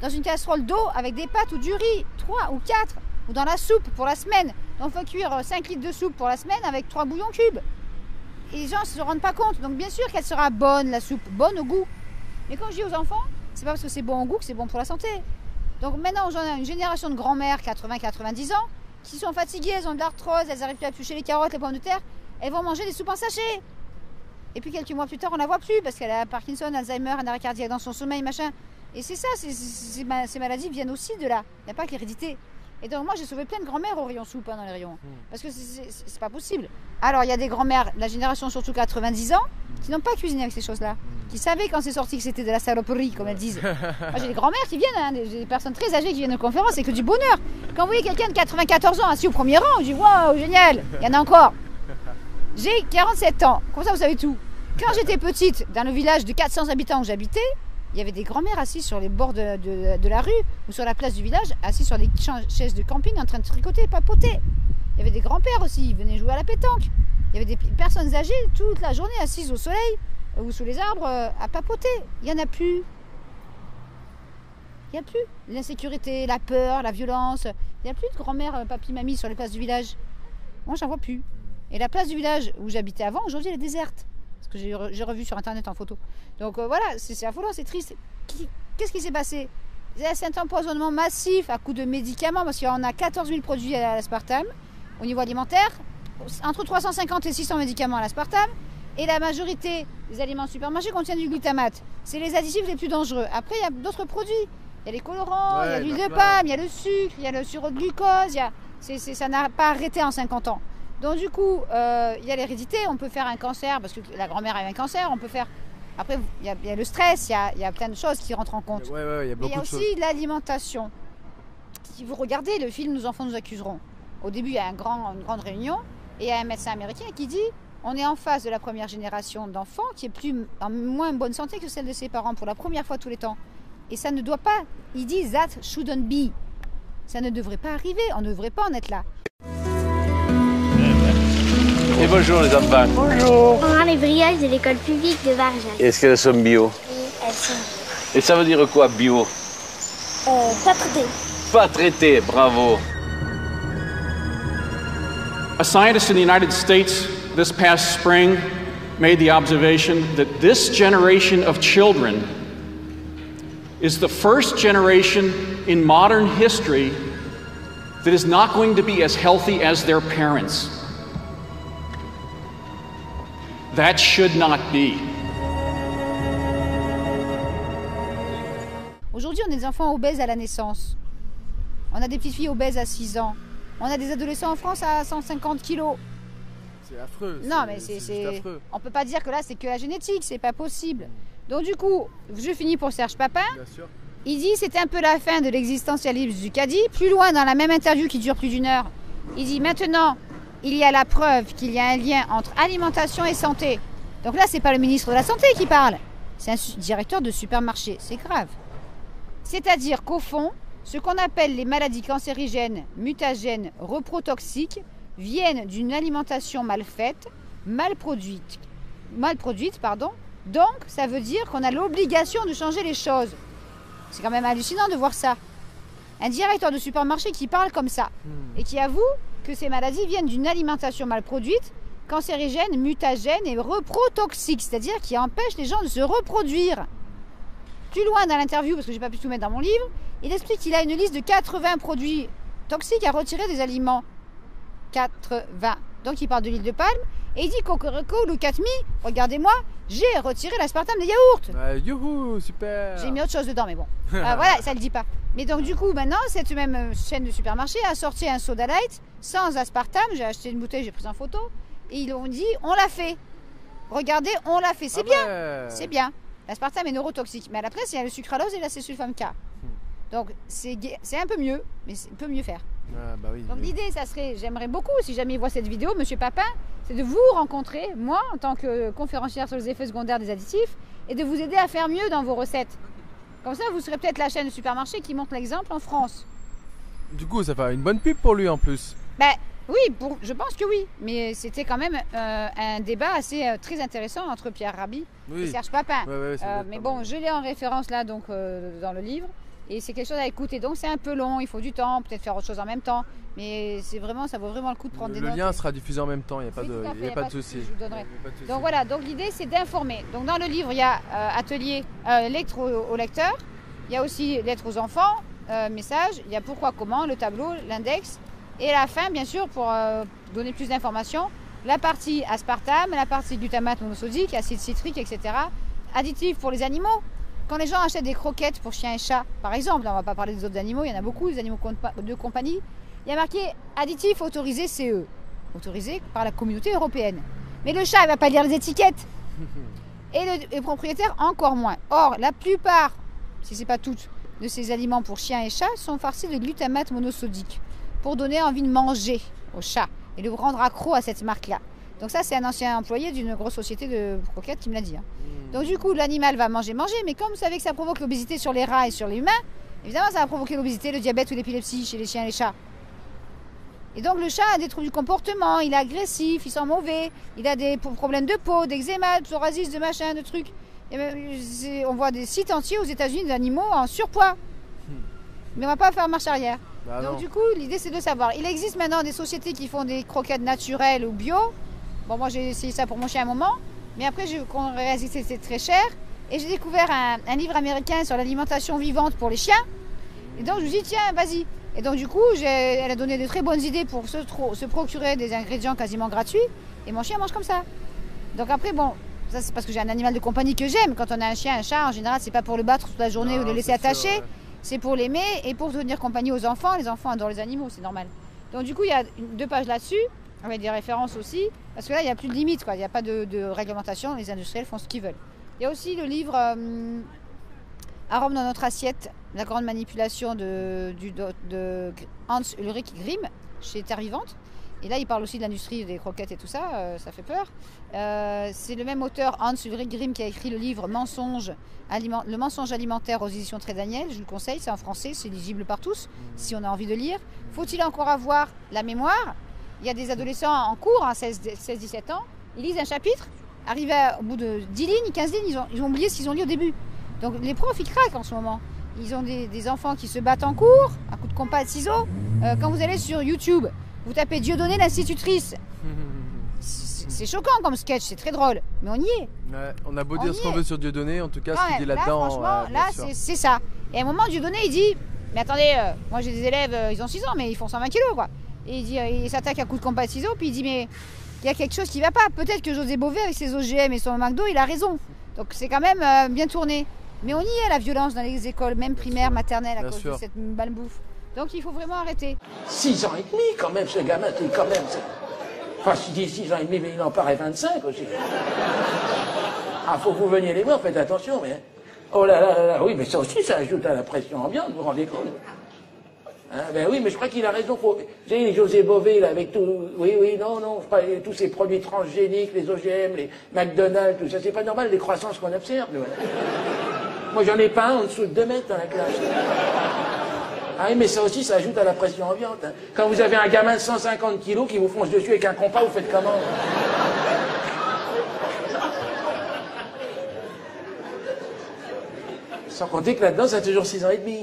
dans une casserole d'eau avec des pâtes ou du riz, 3 ou 4, ou dans la soupe pour la semaine. Donc il faut cuire 5 litres de soupe pour la semaine avec 3 bouillons cubes. Et les gens ne se rendent pas compte. Donc bien sûr qu'elle sera bonne, la soupe, bonne au goût. Mais quand je dis aux enfants, c'est pas parce que c'est bon au goût que c'est bon pour la santé. Donc maintenant, j'en ai une génération de grand-mères, 80-90 ans, qui sont fatiguées, elles ont de l'arthrose, elles n'arrivent plus à éplucher les carottes, les pommes de terre, elles vont manger des soupes en sachet. Et puis quelques mois plus tard, on ne la voit plus parce qu'elle a Parkinson, Alzheimer, un arrêt cardiaque dans son sommeil, machin. Et c'est ça, ces maladies viennent aussi de là. Il n'y a pas que l'hérédité. Et donc moi, j'ai sauvé plein de grand-mères au rayon soupe, dans les rayons. Parce que c'est pas possible. Alors, il y a des grand-mères, la génération surtout 90 ans, qui n'ont pas cuisiné avec ces choses-là. Qui savaient quand c'est sorti que c'était de la saloperie, comme elles disent. Moi, j'ai des grand-mères qui viennent, des personnes très âgées qui viennent aux conférences, c'est que du bonheur. Quand vous voyez quelqu'un de 94 ans assis au premier rang, je dis waouh, génial, il y en a encore. J'ai 47 ans, comme ça vous savez tout. Quand j'étais petite, dans le village de 400 habitants où j'habitais, il y avait des grand-mères assises sur les bords de la rue ou sur la place du village, assises sur des chaises de camping en train de tricoter et papoter. Il y avait des grands-pères aussi, ils venaient jouer à la pétanque. Il y avait des personnes âgées toute la journée assises au soleil ou sous les arbres à papoter. Il n'y en a plus. Il n'y a plus. L'insécurité, la peur, la violence. Il n'y a plus de grand-mère, papy, mamie sur les places du village. Moi, j'en vois plus. Et la place du village où j'habitais avant, aujourd'hui, elle est déserte. Parce que j'ai revu sur Internet en photo. Donc voilà, c'est affolant, c'est triste. Qu'est-ce qui s'est passé? C'est un empoisonnement massif à coup de médicaments, parce qu'on a 14 000 produits à l'aspartame au niveau alimentaire, entre 350 et 600 médicaments à l'aspartame, et la majorité des aliments supermarchés contiennent du glutamate. C'est les additifs les plus dangereux. Après, il y a d'autres produits. Il y a les colorants, il y a l'huile de palme, il y a le sucre, il y a le sirop de glucose. Ça n'a pas arrêté en 50 ans. Donc du coup, il y a l'hérédité, on peut faire un cancer, parce que la grand-mère a eu un cancer, on peut faire... Après, il y a le stress, il y a plein de choses qui rentrent en compte. Il y a beaucoup de choses. Il y a aussi l'alimentation. Si vous regardez le film « Nos enfants nous accuseront », au début, il y a une grande réunion, et il y a un médecin américain qui dit « On est en face de la première génération d'enfants qui est en moins bonne santé que celle de ses parents pour la première fois tous les temps. Et ça ne doit pas, il dit « That shouldn't be ». Ça ne devrait pas arriver, on ne devrait pas en être là. Et bonjour les enfants. Bonjour. On a les brioches de l'école publique de Barjac. Est-ce qu'elles sont bio? Oui, elles sont Et ça veut dire quoi bio? pas traitées. Pas traité, bravo. A scientist in the United States this past spring made the observation that this generation of children is the first generation in modern history that is not going to be as healthy as their parents. That should not be. Aujourd'hui, on a des enfants obèses à la naissance. On a des petites filles obèses à 6 ans. On a des adolescents en France à 150 kilos. C'est affreux. Non, mais c'est affreux. on peut pas dire que là, c'est que la génétique, c'est pas possible. Donc du coup, je finis pour Serge Papin. Bien sûr. Il dit c'est un peu la fin de l'existentialisme du caddie. Plus loin, dans la même interview qui dure plus d'1 heure, il dit maintenant, il y a la preuve qu'il y a un lien entre alimentation et santé. Donc là, c'est pas le ministre de la Santé qui parle, c'est un directeur de supermarché. C'est grave. C'est-à-dire qu'au fond, ce qu'on appelle les maladies cancérigènes, mutagènes, reprotoxiques viennent d'une alimentation mal faite, mal produite, Donc, ça veut dire qu'on a l'obligation de changer les choses. C'est quand même hallucinant de voir ça. Un directeur de supermarché qui parle comme ça et qui avoue que ces maladies viennent d'une alimentation mal produite, cancérigène, mutagène et reprotoxique, c'est-à-dire qui empêche les gens de se reproduire. Plus loin dans l'interview, parce que j'ai pas pu tout mettre dans mon livre, il explique qu'il a une liste de 80 produits toxiques à retirer des aliments. 80. Donc il parle de l'huile de palme et il dit Cocorico, look at me, regardez-moi, j'ai retiré l'aspartame des yaourts. Youhou, super. J'ai mis autre chose dedans, mais bon. Voilà, ça le dit pas. Mais donc du coup, maintenant, cette même chaîne de supermarché a sorti un soda light sans aspartame. J'ai acheté une bouteille, j'ai pris en photo. Et ils ont dit, on l'a fait. Regardez, on l'a fait. C'est bien. Ouais. C'est bien. L'aspartame est neurotoxique. Mais à la place, il y a le sucralose et l'acésulfame K. Donc c'est un peu mieux, mais on peut mieux faire. Ah, bah oui, Donc oui. l'idée, ça serait, j'aimerais beaucoup, si jamais il voit cette vidéo, Monsieur Papin, c'est de vous rencontrer, moi, en tant que conférencière sur les effets secondaires des additifs, et de vous aider à faire mieux dans vos recettes. Comme ça, vous serez peut-être la chaîne de supermarché qui montre l'exemple en France. Du coup, ça fait une bonne pub pour lui en plus. Ben oui, je pense que oui. Mais c'était quand même un débat assez très intéressant entre Pierre Rabhi et Serge Papin. Ouais, ça doit être Mais pas bon, mal. je l'ai en référence là, donc dans le livre. Et c'est quelque chose à écouter. Donc c'est un peu long, il faut du temps, peut-être faire autre chose en même temps. Mais c'est vraiment, ça vaut vraiment le coup de prendre des Le notes. lien sera diffusé en même temps, il n'y a pas Oui, de, tout à fait, y a pas de souci. je vous donnerai. Y a pas de souci. Donc voilà, donc l'idée c'est d'informer. Donc dans le livre, il y a atelier lettres aux lecteurs, il y a aussi lettres aux enfants, messages, il y a pourquoi, comment, le tableau, l'index, et à la fin, bien sûr, pour donner plus d'informations, la partie aspartame, la partie glutamate monosodique, acide citrique, etc. Additifs pour les animaux. Quand les gens achètent des croquettes pour chiens et chats, par exemple, là, on ne va pas parler des autres animaux, il y en a beaucoup, des animaux de compagnie, il y a marqué additif autorisé CE, autorisé par la communauté européenne. Mais le chat, il ne va pas lire les étiquettes. Et le propriétaire, encore moins. Or, la plupart, si ce n'est pas toutes, de ces aliments pour chiens et chats sont farcis de glutamate monosodique pour donner envie de manger au chat et le rendre accro à cette marque-là. Donc ça, c'est un ancien employé d'une grosse société de croquettes qui me l'a dit. Donc du coup, l'animal va manger, mais comme vous savez que ça provoque l'obésité sur les rats et sur les humains, évidemment, ça va provoquer l'obésité, le diabète ou l'épilepsie chez les chiens et les chats. Et donc le chat a des troubles du comportement, il est agressif, il sent mauvais, il a des problèmes de peau, d'eczéma, de psoriasis, de machin, de trucs. Et même, on voit des sites entiers aux États-Unis d'animaux en surpoids. Mais on va pas faire marche arrière. Bah Donc non. du coup, l'idée c'est de savoir. Il existe maintenant des sociétés qui font des croquettes naturelles ou bio. Bon, moi j'ai essayé ça pour mon chien à un moment, mais après j'ai réalisé que c'était très cher. Et j'ai découvert un livre américain sur l'alimentation vivante pour les chiens. Et donc je me suis dit, tiens, vas-y. Et donc du coup, elle a donné de très bonnes idées pour se procurer des ingrédients quasiment gratuits. Et mon chien mange comme ça. Donc après, bon, ça c'est parce que j'ai un animal de compagnie que j'aime. Quand on a un chien, un chat, en général, c'est pas pour le battre toute la journée Non, ou le laisser c'est sûr, attaché. ouais. C'est pour l'aimer et pour tenir compagnie aux enfants. Les enfants adorent les animaux, c'est normal. Donc du coup, il y a 2 pages là-dessus, avec des références aussi. Parce que là, il n'y a plus de limite, quoi. Il n'y a pas de réglementation. Les industriels font ce qu'ils veulent. Il y a aussi le livre Arômes dans notre assiette, la grande manipulation de Hans Ulrich Grimm chez Terre Vivante. Et là, il parle aussi de l'industrie des croquettes et tout ça, ça fait peur. C'est le même auteur, Hans Ulrich Grimm, qui a écrit le livre Le mensonge alimentaire aux éditions Très Daniel. Je vous le conseille, c'est en français, c'est lisible par tous, si on a envie de lire. Faut-il encore avoir la mémoire? Il y a des adolescents en cours, 16-17 ans, ils lisent un chapitre, arrivés au bout de 10 lignes, 15 lignes, ils ont oublié ce qu'ils ont lu au début. Donc les profs, ils craquent en ce moment. Ils ont des enfants qui se battent en cours, à coups de compas et de ciseaux. Quand vous allez sur YouTube, vous tapez Dieudonné l'institutrice. C'est choquant comme sketch, c'est très drôle, mais on y est. Ouais, on a beau On dire y ce qu'on est. veut sur Dieudonné, en tout cas, Ah ce qu'il dit ouais, là-dedans. franchement, bien là, sûr. c'est ça. Et à un moment, Dieudonné, il dit, mais attendez, moi j'ai des élèves, ils ont 6 ans, mais ils font 120 kilos, quoi. Et il dit, il s'attaque à coups de compas et de ciseaux, puis il dit, mais il y a quelque chose qui va pas. Peut-être que José Bové, avec ses OGM et son McDo, il a raison. Donc c'est quand même bien tourné. Mais on y est, la violence dans les écoles, même primaires, maternelles, à Bien cause sûr. de cette malbouffe. Donc il faut vraiment arrêter. 6 ans et demi, quand même, ce gamin, c'est quand même... Enfin, je dis 6 ans et demi, mais il en paraît 25 aussi. Ah, faut que vous veniez les voir, faites attention, mais... Oh là là là là, oui, mais ça aussi, ça ajoute à la pression ambiante, vous vous rendez compte? Hein, ben oui, mais je crois qu'il a raison. Vous savez, José Bové, là, avec tout... Oui, non, tous ces produits transgéniques, les OGM, les McDonald's, tout ça, c'est pas normal, les croissances qu'on observe, nous. Moi, j'en ai pas un en dessous de 2 mètres dans la classe. Ah oui, mais ça aussi, ça ajoute à la pression ambiante. Hein. Quand vous avez un gamin de 150 kilos qui vous fonce dessus avec un compas, vous faites comment? Sans compter que là-dedans, ça a toujours 6 ans et demi.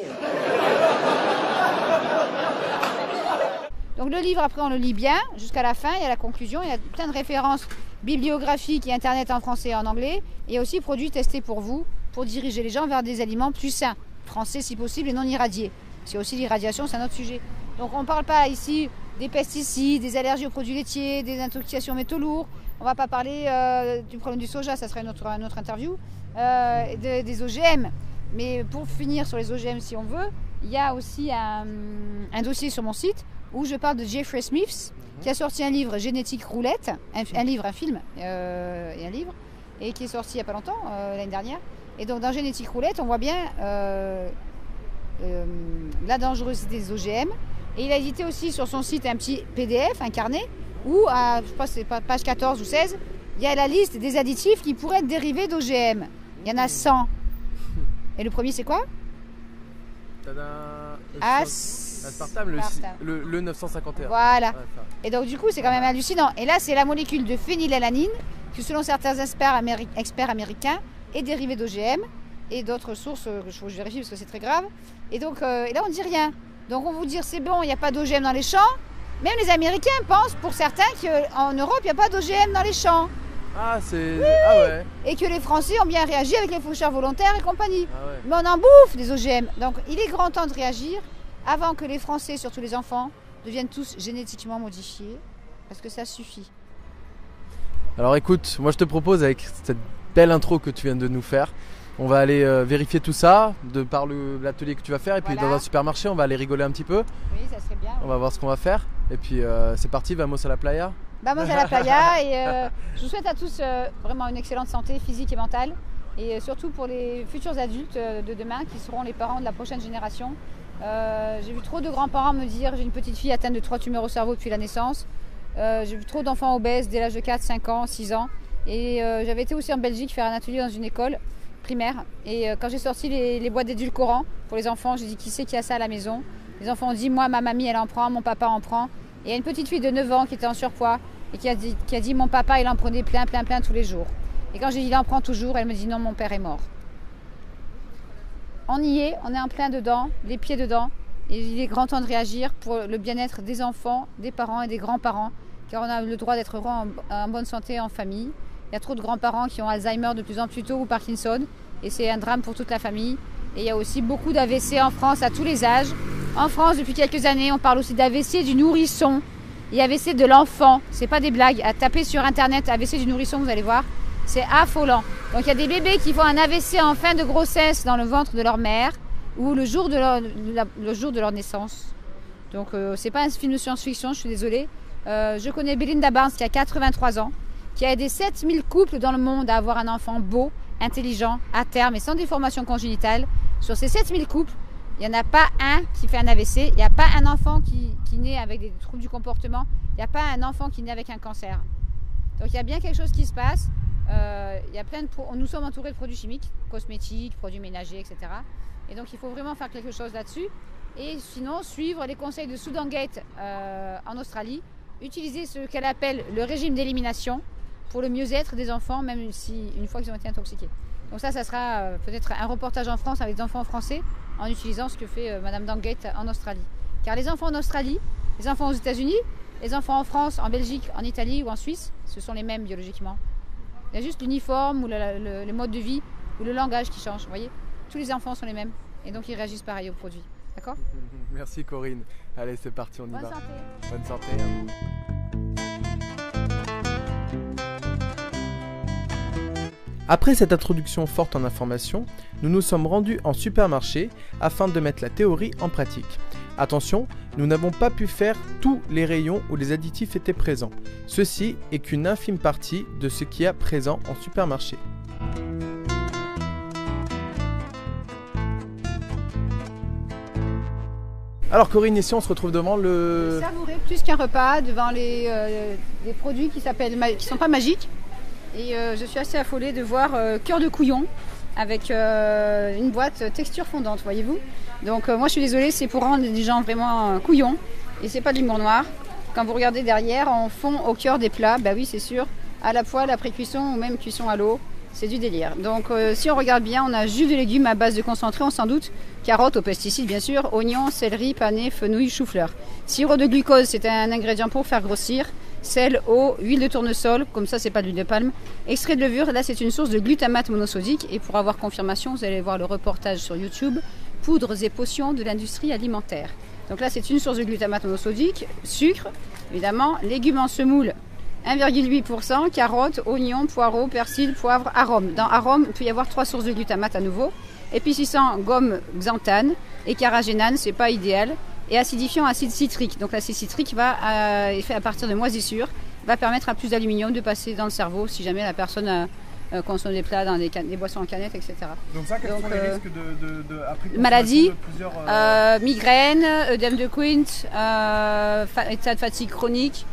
Donc le livre, après, on le lit bien jusqu'à la fin, il y a la conclusion, il y a plein de références bibliographiques et internet en français et en anglais, et aussi produits testés pour vous, pour diriger les gens vers des aliments plus sains, français si possible et non irradiés. C'est aussi l'irradiation, c'est un autre sujet. Donc on ne parle pas ici des pesticides, des allergies aux produits laitiers, des intoxications métaux lourds, on ne va pas parler du problème du soja, ça serait une autre interview, des OGM. Mais pour finir sur les OGM si on veut, il y a aussi un dossier sur mon site où je parle de Jeffrey Smith, qui a sorti un livre, Génétique Roulette, un film et un livre, et qui est sorti il n'y a pas longtemps, l'année dernière. Et donc dans Génétique Roulette, on voit bien la dangerosité des OGM. Et il a édité aussi sur son site un petit PDF, un carnet, où, je crois que c'est page 14 ou 16, il y a la liste des additifs qui pourraient être dérivés d'OGM. Il y en a 100. Et le premier, c'est quoi? Aspartame, le 951. Voilà. Et donc du coup, c'est quand même hallucinant. Et là, c'est la molécule de phénylalanine, qui selon certains experts américains, est dérivée d'OGM et d'autres sources, je vérifie parce que c'est très grave. Et donc et là, on ne dit rien. Donc on vous dit, c'est bon, il n'y a pas d'OGM dans les champs. Même les Américains pensent, pour certains, qu'en Europe, il n'y a pas d'OGM dans les champs. Ah, c'est... Oui. Ah ouais. Et que les Français ont bien réagi avec les faucheurs volontaires et compagnie. Ah ouais. Mais on en bouffe des OGM. Donc il est grand temps de réagir avant que les Français, surtout les enfants, deviennent tous génétiquement modifiés. Parce que ça suffit. Alors écoute, moi je te propose, avec cette belle intro que tu viens de nous faire, on va aller vérifier tout ça par l'atelier que tu vas faire. Et puis dans un supermarché, on va aller rigoler un petit peu. Oui, ça serait bien. On va voir ce qu'on va faire. Et puis c'est parti, vamos à la playa. Vamos à la playa. Et je vous souhaite à tous vraiment une excellente santé physique et mentale. Et surtout pour les futurs adultes de demain qui seront les parents de la prochaine génération. J'ai vu trop de grands-parents me dire, j'ai une petite fille atteinte de 3 tumeurs au cerveau depuis la naissance. J'ai vu trop d'enfants obèses dès l'âge de 4, 5 ans, 6 ans. Et j'avais été aussi en Belgique faire un atelier dans une école primaire. Et quand j'ai sorti les boîtes d'édulcorants pour les enfants, j'ai dit qui c'est qui a ça à la maison. Les enfants ont dit moi, ma mamie elle en prend, mon papa en prend. Et il y a une petite fille de 9 ans qui était en surpoids et qui a dit mon papa il en prenait plein tous les jours. Et quand j'ai dit il en prend toujours, elle me dit non, mon père est mort. On y est, on est en plein dedans, les pieds dedans. Et il est grand temps de réagir pour le bien-être des enfants, des parents et des grands-parents, car on a le droit d'être heureux en bonne santé en famille. Il y a trop de grands-parents qui ont Alzheimer de plus en plus tôt ou Parkinson, et c'est un drame pour toute la famille. Et il y a aussi beaucoup d'AVC en France à tous les âges. En France, depuis quelques années, on parle aussi d'AVC du nourrisson et AVC de l'enfant. C'est pas des blagues. À taper sur internet AVC du nourrisson, vous allez voir, c'est affolant. Donc il y a des bébés qui font un AVC en fin de grossesse dans le ventre de leur mère ou le jour de leur naissance. Donc c'est pas un film de science-fiction, je suis désolée. Je connais Belinda Barnes qui a 83 ans, qui a aidé 7000 couples dans le monde à avoir un enfant beau, intelligent, à terme et sans déformation congénitale. Sur ces 7000 couples, il n'y en a pas un qui fait un AVC, il n'y a pas un enfant qui naît avec des troubles du comportement, il n'y a pas un enfant qui naît avec un cancer. Donc il y a bien quelque chose qui se passe. Il y a nous sommes entourés de produits chimiques, cosmétiques, produits ménagers, etc. Et donc il faut vraiment faire quelque chose là-dessus. Et sinon, suivre les conseils de Sudangate en Australie, utiliser ce qu'elle appelle le régime d'élimination pour le mieux-être des enfants, même si une fois qu'ils ont été intoxiqués. Donc ça sera peut-être un reportage en France avec des enfants français en utilisant ce que fait Madame Dangate en Australie. Car les enfants en Australie, les enfants aux États-Unis, les enfants en France, en Belgique, en Italie ou en Suisse, ce sont les mêmes biologiquement. Il y a juste l'uniforme ou le mode de vie ou le langage qui change, vous voyez. Tous les enfants sont les mêmes et donc ils réagissent pareil aux produits. D'accord ? Merci Corinne. Allez, c'est parti, on y va. Bonne santé. Bonne santé à vous. Après cette introduction forte en information, nous nous sommes rendus en supermarché afin de mettre la théorie en pratique. Attention, nous n'avons pas pu faire tous les rayons où les additifs étaient présents. Ceci est qu'une infime partie de ce qu'il y a présent en supermarché. Alors Corinne, ici on se retrouve devant le... Savourer plus qu'un repas, devant des produits qui sont pas magiques. Et je suis assez affolée de voir cœur de couillon avec une boîte texture fondante, voyez-vous. Donc moi je suis désolée, c'est pour rendre les gens vraiment couillons. Et c'est pas de l'humour noir. Quand vous regardez derrière, on fond au cœur des plats, bah oui c'est sûr, à la poêle, après cuisson ou même cuisson à l'eau. C'est du délire. Donc si on regarde bien, on a jus de légumes à base de concentré, on s'en doute. Carottes aux pesticides bien sûr, oignons, céleri, panais, fenouil, chou-fleur. Sirop de glucose, c'est un ingrédient pour faire grossir. Sel, eau, huile de tournesol, comme ça c'est pas de l'huile de palme. Extrait de levure, là c'est une source de glutamate monosodique. Et pour avoir confirmation, vous allez voir le reportage sur YouTube. Poudres et potions de l'industrie alimentaire. Donc là c'est une source de glutamate monosodique. Sucre, évidemment. Légumes en semoule, 1,8%. Carottes, oignons, poireaux, persil, poivre, arôme. Dans arôme, il peut y avoir 3 sources de glutamate à nouveau. Épicissant, gomme xanthane. Et carragénane, c'est pas idéal. Et acidifiant, acide citrique. Donc l'acide citrique est fait à partir de moisissures, va permettre à plus d'aluminium de passer dans le cerveau si jamais la personne consomme des plats dans des boissons en canette, etc. Donc ça, quels sont les risques après maladies, plusieurs, migraines, œdème de Quint, état de fatigue chronique,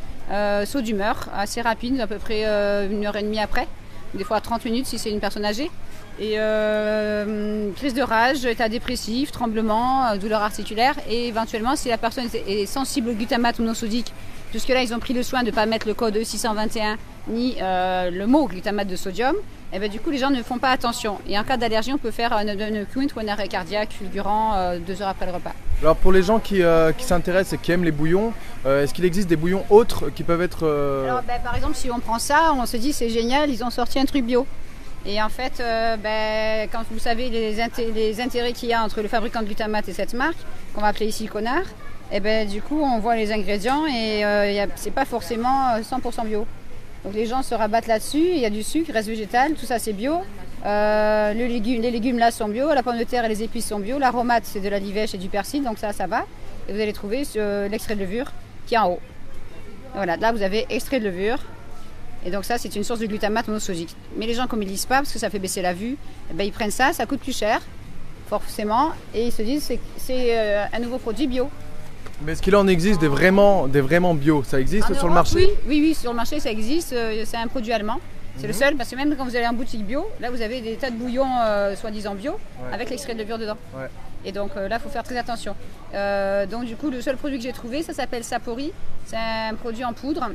saut d'humeur assez rapide, à peu près 1h30 après, des fois 30 minutes si c'est une personne âgée. Et crise de rage, état dépressif, tremblement, douleur articulaire et éventuellement si la personne est sensible au glutamate monosodique, puisque là ils ont pris le soin de ne pas mettre le code E621 ni le mot glutamate de sodium, et bien du coup les gens ne font pas attention. Et en cas d'allergie on peut faire un quint ou un arrêt cardiaque fulgurant 2 heures après le repas. Alors pour les gens qui s'intéressent et qui aiment les bouillons, est-ce qu'il existe des bouillons autres qui peuvent être... Alors, par exemple si on prend ça, on se dit c'est génial, ils ont sorti un truc bio. Et en fait, quand vous savez les intérêts qu'il y a entre le fabricant de glutamate et cette marque, qu'on va appeler ici Connard, et du coup on voit les ingrédients et c'est pas forcément 100% bio. Donc les gens se rabattent là-dessus, il y a du sucre, reste végétal, tout ça c'est bio. Les légumes là sont bio, la pomme de terre et les épices sont bio, l'aromate c'est de la livèche et du persil, donc ça va. Et vous allez trouver l'extrait de levure qui est en haut. Et voilà, là vous avez extrait de levure. Et donc ça c'est une source de glutamate monosodique. Mais les gens comme ils lisent pas parce que ça fait baisser la vue, ils prennent ça coûte plus cher forcément et ils se disent c'est un nouveau produit bio. Mais est-ce qu'il en existe des vraiment bio? Ça existe sur le marché? Oui, sur le marché ça existe, c'est un produit allemand. C'est le seul, parce que même quand vous allez en boutique bio, là vous avez des tas de bouillons soi-disant bio avec l'extrait de levure dedans. Ouais. Et donc là il faut faire très attention. Donc du coup le seul produit que j'ai trouvé ça s'appelle Sapori. C'est un produit en poudre,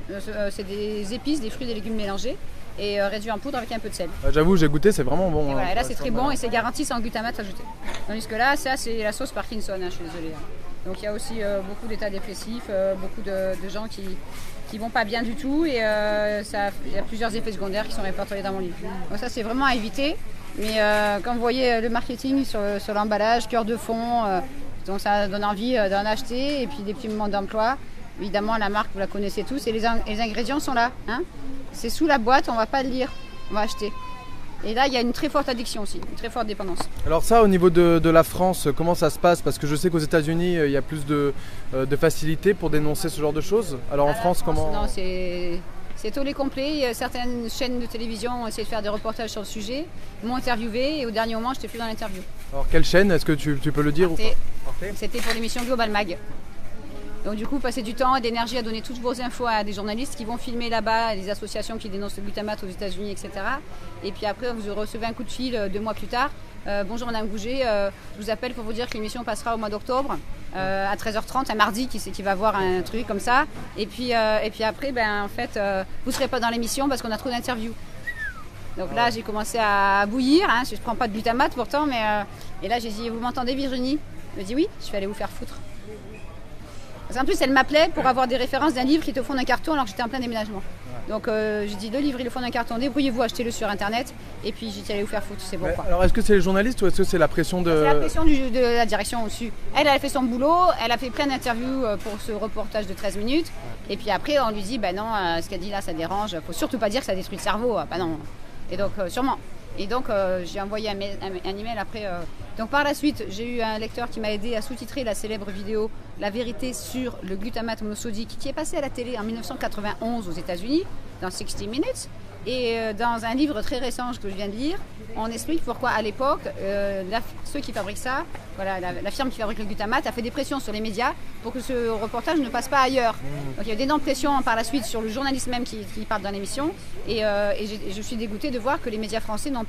c'est des épices, des fruits et des légumes mélangés et réduit en poudre avec un peu de sel. J'avoue j'ai goûté, c'est vraiment bon. Et voilà, là c'est très bon et c'est garanti sans glutamate ajouté. Tandis que là ça c'est la sauce Parkinson, je suis désolée. Donc il y a aussi beaucoup d'états dépressifs, beaucoup de gens qui vont pas bien du tout et il y a plusieurs effets secondaires qui sont répertoriés dans mon livre. Donc ça c'est vraiment à éviter. Mais quand vous voyez le marketing sur l'emballage, cœur de fond, donc ça donne envie d'en acheter et puis des petits moments d'emploi. Évidemment la marque vous la connaissez tous et les ingrédients sont là. Hein, c'est sous la boîte, on va pas le lire, on va acheter. Et là il y a une très forte addiction aussi, une très forte dépendance. Alors ça au niveau de la France, comment ça se passe? Parce que je sais qu'aux États-Unis il y a plus de facilité pour dénoncer ce genre de choses. Alors en France comment? Non, c'est tollé complet. Certaines chaînes de télévision ont essayé de faire des reportages sur le sujet, m'ont interviewé et au dernier moment, je n'étais plus dans l'interview. Alors quelle chaîne? Est-ce que tu peux le dire? C'était pour l'émission Global Mag. Donc du coup, passer du temps et d'énergie à donner toutes vos infos à des journalistes qui vont filmer là-bas, des associations qui dénoncent le glutamate aux États-Unis, etc. Et puis après, vous recevez un coup de fil 2 mois plus tard. Bonjour Madame Gouget, je vous appelle pour vous dire que l'émission passera au mois d'octobre à 13h30, un mardi qui va voir un truc comme ça. Et puis après, en fait, vous ne serez pas dans l'émission parce qu'on a trop d'interviews. Donc là, j'ai commencé à bouillir. Hein, je ne prends pas de glutamate pourtant, mais et là j'ai dit, vous m'entendez Virginie? Elle me dit oui, je vais aller vous faire foutre. Parce qu'en plus, elle m'appelait pour avoir des références d'un livre qui était au fond d'un carton alors que j'étais en plein déménagement. Donc j'ai dit le livre il est au fond d'un carton, débrouillez-vous, achetez-le sur internet et puis j'ai dit allez vous faire foutre, c'est bon quoi. Alors est-ce que c'est les journalistes ou est-ce que c'est la pression de... C'est la pression de la direction au-dessus. Elle a fait son boulot, elle a fait plein d'interviews pour ce reportage de 13 minutes et puis après on lui dit bah non, ce qu'elle dit là ça dérange, faut surtout pas dire que ça détruit le cerveau, bah non. Et donc sûrement. Et donc j'ai envoyé un email après. Donc par la suite, j'ai eu un lecteur qui m'a aidé à sous-titrer la célèbre vidéo La vérité sur le glutamate monosodique qui est passée à la télé en 1991 aux États-Unis dans 60 Minutes. Et dans un livre très récent que je viens de lire, on explique pourquoi à l'époque, ceux qui fabriquent ça, voilà, la firme qui fabrique le glutamate a fait des pressions sur les médias pour que ce reportage ne passe pas ailleurs. Donc il y a eu d'énormes pressions par la suite sur le journaliste même qui parle dans l'émission. Et je suis dégoûtée de voir que les médias français n'ont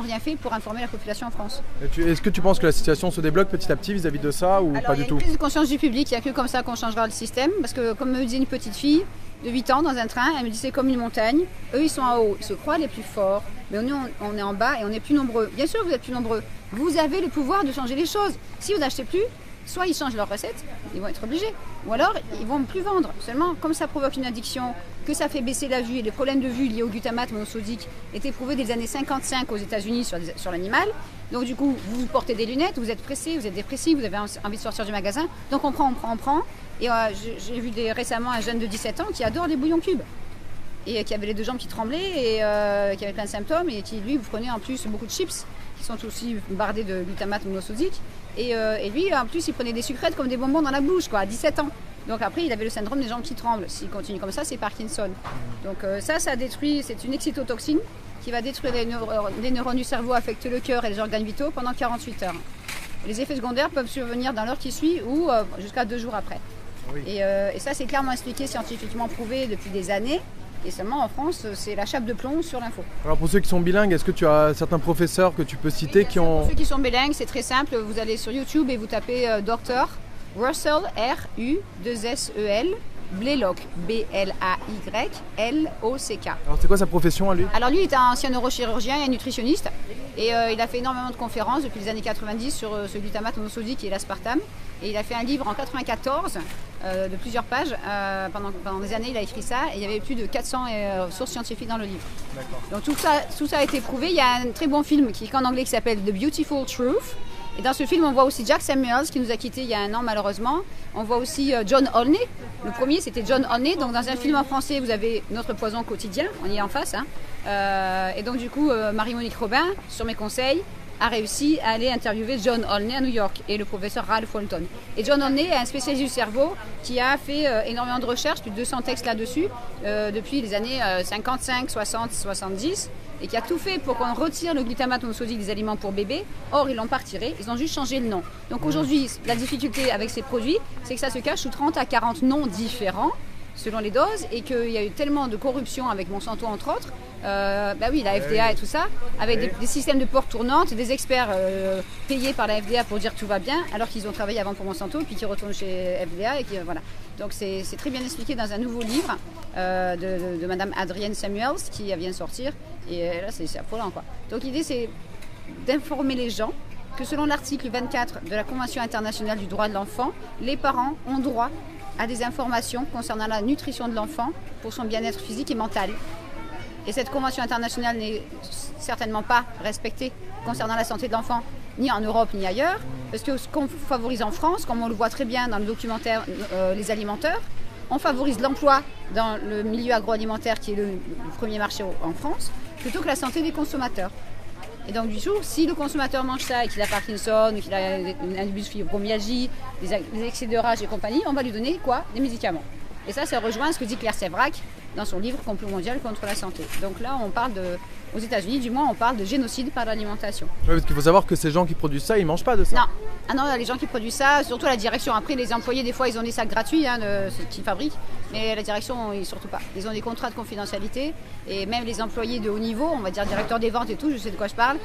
rien fait pour informer la population en France. Est-ce que tu penses que la situation se débloque petit à petit vis-à-vis de ça ou pas du tout? Il y a une prise de conscience du public, il n'y a que comme ça qu'on changera le système. Parce que comme me disait une petite fille, de 8 ans dans un train. Elle me dit c'est comme une montagne. Eux, ils sont en haut. Ils se croient les plus forts. Mais nous, on est en bas et on est plus nombreux. Bien sûr, vous êtes plus nombreux. Vous avez le pouvoir de changer les choses. Si vous n'achetez plus, soit ils changent leur recette, ils vont être obligés. Ou alors, ils vont plus vendre. Seulement, comme ça provoque une addiction, que ça fait baisser la vue, et les problèmes de vue liés au glutamate monosodique étaient prouvés dès les années 55 aux États-Unis sur l'animal. Donc du coup, vous portez des lunettes, vous êtes pressé, vous êtes dépressif, vous avez envie de sortir du magasin. Donc on prend. Et j'ai vu récemment un jeune de 17 ans qui adore les bouillons cubes. Et qui avait les deux jambes qui tremblaient et qui avait plein de symptômes. Et qui, lui, vous prenez en plus beaucoup de chips qui sont aussi bardés de glutamate monosodique. Et lui, en plus, il prenait des sucrètes comme des bonbons dans la bouche, quoi, à 17 ans. Donc après, il avait le syndrome des jambes qui tremblent. S'il continue comme ça, c'est Parkinson. Donc ça détruit, c'est une excitotoxine qui va détruire les neurones du cerveau, affecter le cœur et les organes vitaux pendant 48 heures. Les effets secondaires peuvent survenir dans l'heure qui suit ou jusqu'à 2 jours après. Oui. Et ça, c'est clairement expliqué, scientifiquement prouvé depuis des années. Et seulement en France, c'est la chape de plomb sur l'info. Alors pour ceux qui sont bilingues, est-ce que tu as certains professeurs que tu peux citer qui ont... Pour ceux qui sont bilingues, c'est très simple. Vous allez sur YouTube et vous tapez Dr Russell, R-U-2-S-E-L, Blaylock, B-L-A-Y-L-O-C-K. Alors c'est quoi sa profession à lui? Alors lui, il est un ancien neurochirurgien et nutritionniste. Et il a fait énormément de conférences depuis les années 90 sur ce glutamate monosodique et l'aspartame. Et il a fait un livre en 94 de plusieurs pages. Pendant des années, il a écrit ça et il y avait plus de 400 sources scientifiques dans le livre. Donc tout ça a été prouvé. Il y a un très bon film qui est en anglais qui s'appelle The Beautiful Truth. Et dans ce film, on voit aussi Jack Samuels qui nous a quittés il y a un an malheureusement. On voit aussi John Olney. Le premier, c'était John Olney. Donc dans un film en français, vous avez Notre poison quotidien. On y est en face. Et donc du coup, Marie-Monique Robin, sur mes conseils, a réussi à aller interviewer John Olney à New York et le professeur Ralph Walton. Et John Olney est un spécialiste du cerveau qui a fait énormément de recherches, plus de 200 textes là-dessus, depuis les années 55, 60, 70, et qui a tout fait pour qu'on retire le glutamate monosodique des aliments pour bébés. Or, ils l'ont pas retiré, ils ont juste changé le nom. Donc aujourd'hui, la difficulté avec ces produits, c'est que ça se cache sous 30 à 40 noms différents, selon les doses, et qu'il y a eu tellement de corruption avec Monsanto entre autres, la FDA et tout ça, avec des systèmes de portes tournantes, des experts payés par la FDA pour dire tout va bien, alors qu'ils ont travaillé avant pour Monsanto, puis qu'ils retournent chez FDA, et voilà. Donc c'est très bien expliqué dans un nouveau livre de Madame Adrienne Samuels qui vient de sortir, et là c'est affolant quoi. Donc l'idée c'est d'informer les gens que selon l'article 24 de la Convention internationale du droit de l'enfant, les parents ont droit à des informations concernant la nutrition de l'enfant pour son bien-être physique et mental. Et cette convention internationale n'est certainement pas respectée concernant la santé de l'enfant, ni en Europe ni ailleurs, parce que ce qu'on favorise en France, comme on le voit très bien dans le documentaire Les Alimenteurs, on favorise l'emploi dans le milieu agroalimentaire qui est le premier marché en France, plutôt que la santé des consommateurs. Et donc du coup, si le consommateur mange ça et qu'il a Parkinson, ou qu'il a un abus de fibromyalgie, des excès de rage et compagnie, on va lui donner quoi? Des médicaments. Et ça rejoint ce que dit Claire Sévrac dans son livre Complot mondial contre la santé. Donc là, on parle aux États-Unis, du moins, on parle de génocide par l'alimentation. Oui, parce qu'il faut savoir que ces gens qui produisent ça, ils mangent pas de ça. Non. Ah non, les gens qui produisent ça, surtout la direction. Après, les employés, des fois, ils ont des sacs gratuits qu'ils fabriquent, mais la direction, surtout pas. Ils ont des contrats de confidentialité, et même les employés de haut niveau, on va dire directeurs des ventes et tout, je sais de quoi je parle,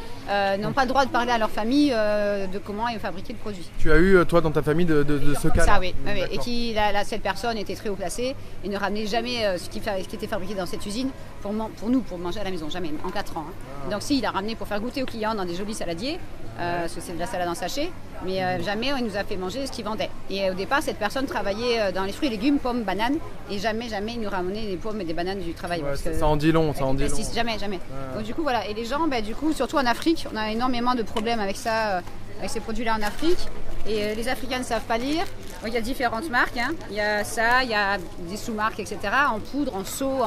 n'ont pas le droit de parler à leur famille de comment ils ont fabriqué le produit. Tu as eu, toi, dans ta famille, de ce cas-là? Ça, oui. Et cette personne était très haut placée et ne ramenait jamais ce qui était fabriqué dans cette usine pour manger à la maison, jamais, en 4 ans. Donc si, il a ramené pour faire goûter aux clients dans des jolis saladiers, parce que c'est de la salade en sachet, mais jamais il nous a fait manger ce qu'il vendait. Et au départ, cette personne travaillait dans les fruits et légumes, pommes, bananes, et jamais il nous ramenait des pommes et des bananes du travail. Ouais, ça en dit long, ça en dit long. Jamais. Ouais. Donc du coup, voilà. Et les gens, du coup, surtout en Afrique, on a énormément de problèmes avec ça, avec ces produits-là en Afrique. Et les Africains ne savent pas lire. Donc, il y a différentes marques. Il y a ça, il y a des sous-marques, etc. En poudre, en seau,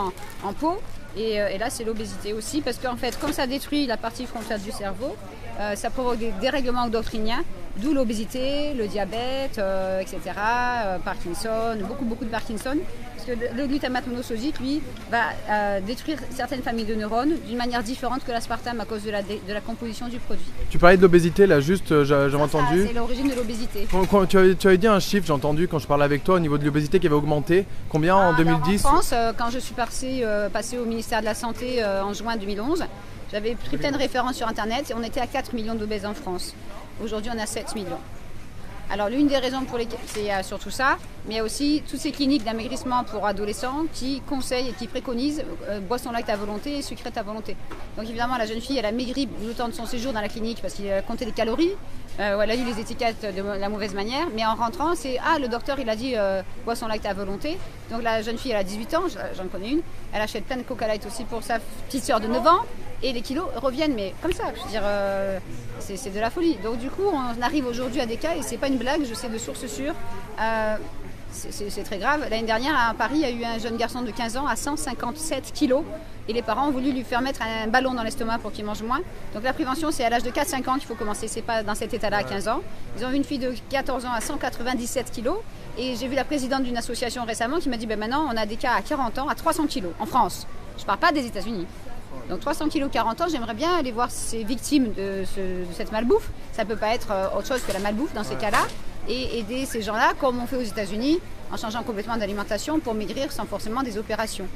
en pot. Et là, c'est l'obésité aussi, parce qu'en fait, comme ça détruit la partie frontale du cerveau, ça provoque des dérèglements endocriniens, d'où l'obésité, le diabète, etc., Parkinson, beaucoup de Parkinson. Parce que le glutamate monosodique, lui, va détruire certaines familles de neurones d'une manière différente que l'aspartame à cause de la composition du produit. Tu parlais de l'obésité, là, juste, j'avais entendu. C'est l'origine de l'obésité. Tu avais dit un chiffre, j'ai entendu quand je parlais avec toi, au niveau de l'obésité qui avait augmenté. Combien en 2010? En France, quand je suis passée au ministère de la Santé en juin 2011, j'avais pris plein de références sur Internet et on était à 4 millions d'obèses en France. Aujourd'hui, on a 7 millions. Alors l'une des raisons pour lesquelles c'est surtout ça, mais il y a aussi toutes ces cliniques d'amaigrissement pour adolescents qui conseillent et qui préconisent boissons light à volonté et sucrètes à volonté. Donc évidemment la jeune fille elle a maigri le temps de son séjour dans la clinique parce qu'il a compté les calories, elle a lu les étiquettes de la mauvaise manière, mais en rentrant c'est le docteur il a dit boisson light à volonté. Donc la jeune fille elle a 18 ans, j'en connais une, elle achète plein de Coca Light aussi pour sa petite sœur de 9 ans. Et les kilos reviennent, mais comme ça, je veux dire, c'est de la folie. Donc du coup, on arrive aujourd'hui à des cas, et c'est pas une blague, je sais de source sûre, c'est très grave. L'année dernière, à Paris, il y a eu un jeune garçon de 15 ans à 157 kilos, et les parents ont voulu lui faire mettre un ballon dans l'estomac pour qu'il mange moins. Donc la prévention, c'est à l'âge de 4-5 ans qu'il faut commencer, c'est pas dans cet état-là à 15 ans. Ils ont vu une fille de 14 ans à 197 kilos, et j'ai vu la présidente d'une association récemment qui m'a dit, maintenant, on a des cas à 40 ans à 300 kilos, en France. Je parle pas des États-Unis. Donc 300 kg 40 ans, j'aimerais bien aller voir ces victimes de cette malbouffe. Ça ne peut pas être autre chose que la malbouffe dans ces cas-là. Et aider ces gens-là, comme on fait aux États-Unis, en changeant complètement d'alimentation pour maigrir sans forcément des opérations.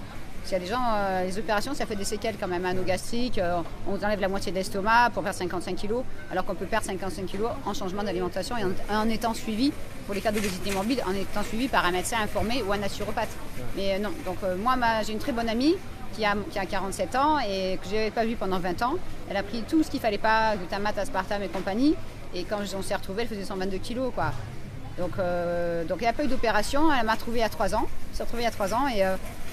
S'il y a des gens, les opérations, ça fait des séquelles quand même. Nos gastriques, on enlève la moitié de l'estomac pour perdre 55 kg, alors qu'on peut perdre 55 kg en changement d'alimentation et en étant suivi, pour les cas d'obésité morbide, en étant suivi par un médecin informé ou un naturopathe. Mais non, donc moi j'ai une très bonne amie qui a 47 ans et que je n'avais pas vue pendant 20 ans. Elle a pris tout ce qu'il ne fallait pas, glutamate, aspartame et compagnie. Et quand on s'est retrouvés, elle faisait 122 kilos, quoi. Donc il n'y a pas eu d'opération. Elle m'a retrouvée il y a 3 ans. Elle s'est retrouvée il y a 3 ans et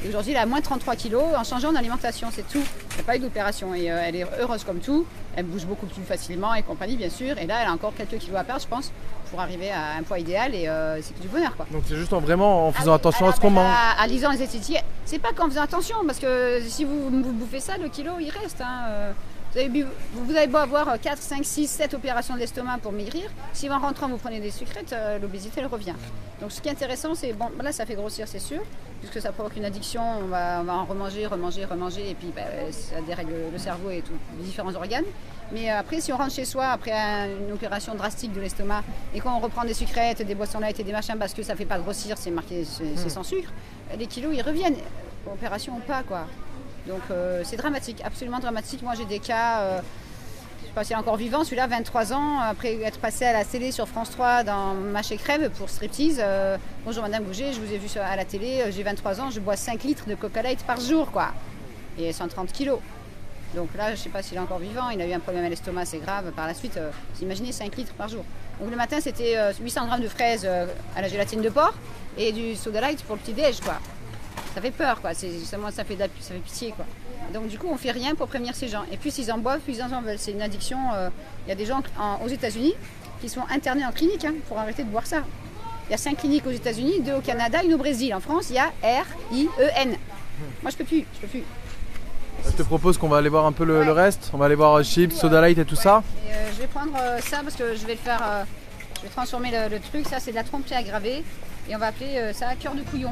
aujourd'hui, elle a moins 33 kilos en changeant d'alimentation, c'est tout. Il n'y a pas eu d'opération et elle est heureuse comme tout. Elle bouge beaucoup plus facilement et compagnie, bien sûr. Et là, elle a encore quelques kilos à perdre, je pense, pour arriver à un poids idéal et c'est que du bonheur, quoi. Donc c'est juste vraiment en faisant attention à ce qu'on mange. En lisant les étiquettes, c'est pas qu'en faisant attention, parce que si vous bouffez ça, le kilo, il reste. Vous avez beau avoir 4, 5, 6, 7 opérations de l'estomac pour maigrir. Si en rentrant, vous prenez des sucrètes, l'obésité, elle revient. Donc ce qui est intéressant, c'est, bon, là, ça fait grossir, c'est sûr, puisque ça provoque une addiction, on va en remanger, et puis ça dérègle le cerveau et tous les différents organes. Mais après, si on rentre chez soi, après une opération drastique de l'estomac, et qu'on reprend des sucrètes, des boissons light et des machins, parce que ça ne fait pas grossir, c'est marqué, c'est sans sucre, les kilos, ils reviennent, opération ou pas, quoi. Donc c'est dramatique, absolument dramatique. Moi j'ai des cas, je ne sais pas s'il est encore vivant, celui-là 23 ans, après être passé à la télé sur France 3 dans Mâche et Crève pour striptease. Bonjour Madame Bouger, je vous ai vu à la télé, j'ai 23 ans, je bois 5 litres de Coca Light par jour, quoi. Et 130 kilos. Donc là je ne sais pas s'il est encore vivant, il a eu un problème à l'estomac, c'est grave. Par la suite, vous imaginez 5 litres par jour. Donc le matin c'était 800 grammes de fraises à la gélatine de porc et du soda light pour le petit-déj, quoi. Ça fait peur, quoi. Ça fait pitié, quoi. Donc du coup, on fait rien pour prévenir ces gens. Et puis s'ils en boivent, puis ils en veulent. C'est une addiction. Il y a des gens aux États-Unis qui sont internés en clinique pour arrêter de boire ça. Il y a 5 cliniques aux États-Unis, 2 au Canada, 1 au Brésil. En France, il y a RIEN. Moi, je peux plus. Je te propose qu'on va aller voir un peu le reste. On va aller voir chips, soda light et tout ça. Et, je vais prendre ça parce que je vais le faire. Je vais transformer le truc. Ça, c'est de la tromperie aggravée. Et on va appeler ça cœur de couillon.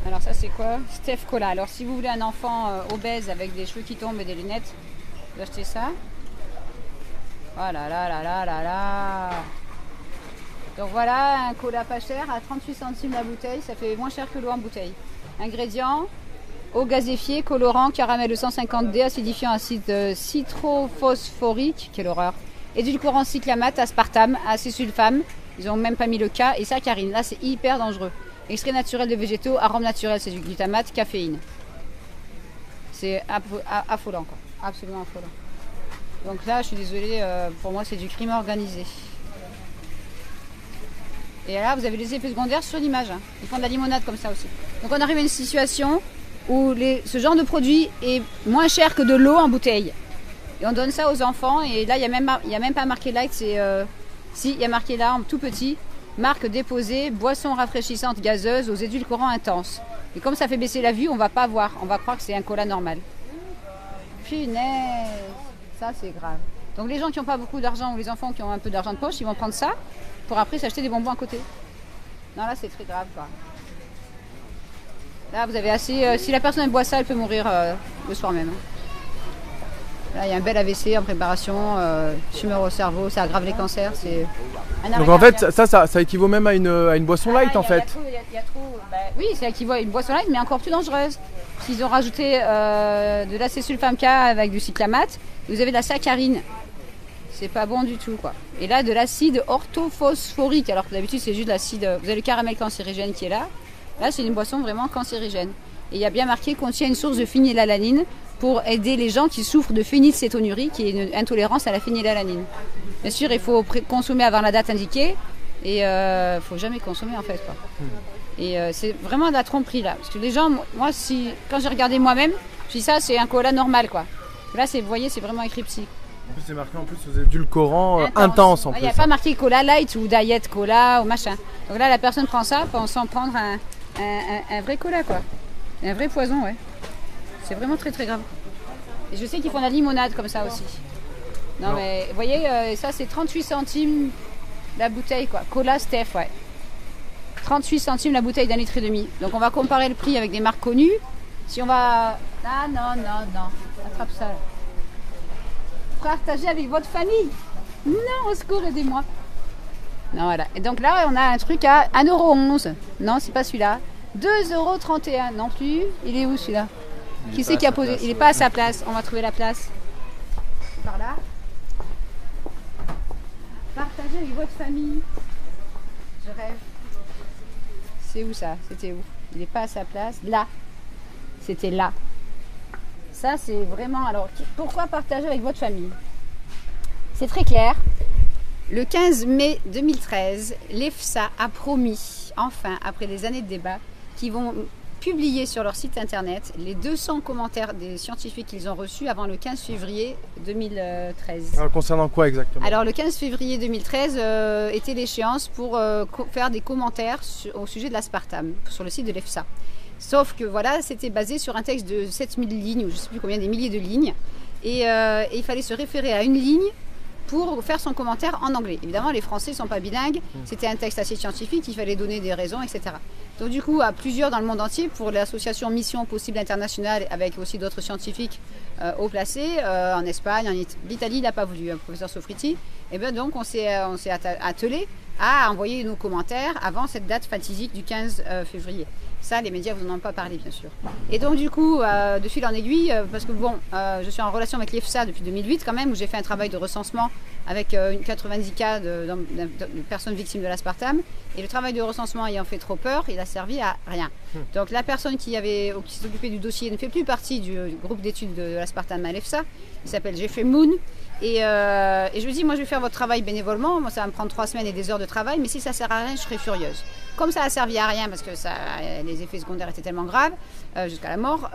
Alors ça c'est quoi? Steph Cola. Alors si vous voulez un enfant obèse avec des cheveux qui tombent et des lunettes, vous achetez ça. Oh là là là là là là. Donc voilà un cola pas cher à 38 centimes la bouteille, ça fait moins cher que l'eau en bouteille. Ingrédients: eau gazéfiée, colorant, caramel 250D, acidifiant, acide citrophosphorique, quelle horreur, édulcorant cyclamate, aspartame, acésulfame, ils ont même pas mis le K, et saccharine. Là c'est hyper dangereux. Extrait naturel de végétaux, arôme naturel, c'est du glutamate, caféine. C'est affolant, quoi. Absolument affolant. Donc là, je suis désolée, pour moi, c'est du crime organisé. Et là, vous avez les effets secondaires sur l'image. Ils font de la limonade comme ça aussi. Donc on arrive à une situation où ce genre de produit est moins cher que de l'eau en bouteille. Et on donne ça aux enfants. Et là, il n'y a même pas marqué light. Si, il y a marqué là, en tout petit. Marque déposée, boisson rafraîchissante gazeuse aux édulcorants intenses. Et comme ça fait baisser la vue, on va pas voir. On va croire que c'est un cola normal. Punaise, ça c'est grave. Donc les gens qui n'ont pas beaucoup d'argent ou les enfants qui ont un peu d'argent de poche, ils vont prendre ça pour après s'acheter des bonbons à côté. Non, là c'est très grave, quoi. Là vous avez assez... si la personne elle boit ça, elle peut mourir le soir même. Là, il y a un bel AVC en préparation, tumeur au cerveau, ça aggrave les cancers. C'est un arrêt Donc en fait, cardiaque. ça équivaut même à une boisson light en fait. Oui, c'est équivaut à une boisson light, mais encore plus dangereuse. Ils ont rajouté de l'acésulfame K avec du cyclamate. Vous avez de la saccharine. C'est pas bon du tout, quoi. Et là, de l'acide orthophosphorique, alors que d'habitude, c'est juste de l'acide. Vous avez le caramel cancérigène qui est là. Là, c'est une boisson vraiment cancérigène. Et il y a bien marqué qu'on contient une source de phénylalanine pour aider les gens qui souffrent de phénylcétonurie, qui est une intolérance à la phénylalanine. Bien sûr, il faut consommer avant la date indiquée et il faut jamais consommer en fait, quoi. Et c'est vraiment de la tromperie là. Parce que les gens, moi, quand j'ai regardé moi-même, je dis ça, c'est un cola normal, quoi. Là, vous voyez, c'est vraiment écrit psy. En plus, c'est marqué en plus aux édulcorants intense en plus. Il n'y a pas marqué cola light ou diet cola ou machin. Donc là, la personne prend ça pensant prendre un vrai cola, quoi. Un vrai poison, ouais. C'est vraiment très très grave. Et je sais qu'ils font de la limonade comme ça aussi. Non. Mais vous voyez, ça c'est 38 centimes la bouteille, quoi. Cola Steph, ouais. 38 centimes la bouteille d'1,5 litre. Donc on va comparer le prix avec des marques connues. Si on va... Ah non. Attrape ça là. Partagez avec votre famille. Non, au secours, aidez-moi. Non, voilà. Et donc là, on a un truc à 1,11 €. Non, c'est pas celui-là. 2,31 € non plus. Il est où celui-là? Qui c'est qui a posé? Il n'est pas à sa place. On va trouver la place. Par là. Partagez avec votre famille. Je rêve. C'est où ça? C'était où? Il n'est pas à sa place. Là. C'était là. Ça, c'est vraiment... Alors, pourquoi partager avec votre famille? C'est très clair. Le 15 mai 2013, l'EFSA a promis, enfin, après des années de débat, qu'ils vont publier sur leur site internet les 200 commentaires des scientifiques qu'ils ont reçus avant le 15 février 2013. Alors, concernant quoi exactement? Alors, le 15 février 2013 était l'échéance pour faire des commentaires au sujet de l'aspartame sur le site de l'EFSA. Sauf que voilà, c'était basé sur un texte de 7000 lignes, ou je ne sais plus combien, des milliers de lignes. Et il fallait se référer à une ligne pour faire son commentaire en anglais. Évidemment, les Français ne sont pas bilingues, c'était un texte assez scientifique, il fallait donner des raisons, etc. Donc du coup, à plusieurs dans le monde entier, pour l'association Mission Possible Internationale, avec aussi d'autres scientifiques haut placés, en Espagne, l'Italie, il n'a pas voulu, le professeur Sofriti, et bien donc on s'est attelé à envoyer nos commentaires avant cette date fatidique du 15 février. Ça, les médias vous en ont pas parlé, bien sûr. Et donc, du coup, de fil en aiguille, parce que bon, je suis en relation avec l'EFSA depuis 2008 quand même, où j'ai fait un travail de recensement avec 90 cas de personnes victimes de l'aspartame. Et le travail de recensement ayant fait trop peur, il a servi à rien. Donc, la personne qui s'occupait du dossier ne fait plus partie du groupe d'études de l'aspartame à l'EFSA. Il s'appelle Jeffrey Moon. Et je lui dis, moi je vais faire votre travail bénévolement, moi ça va me prendre 3 semaines et des heures de travail, mais si ça sert à rien, je serai furieuse. Comme ça a servi à rien parce que les effets secondaires étaient tellement graves, jusqu'à la mort,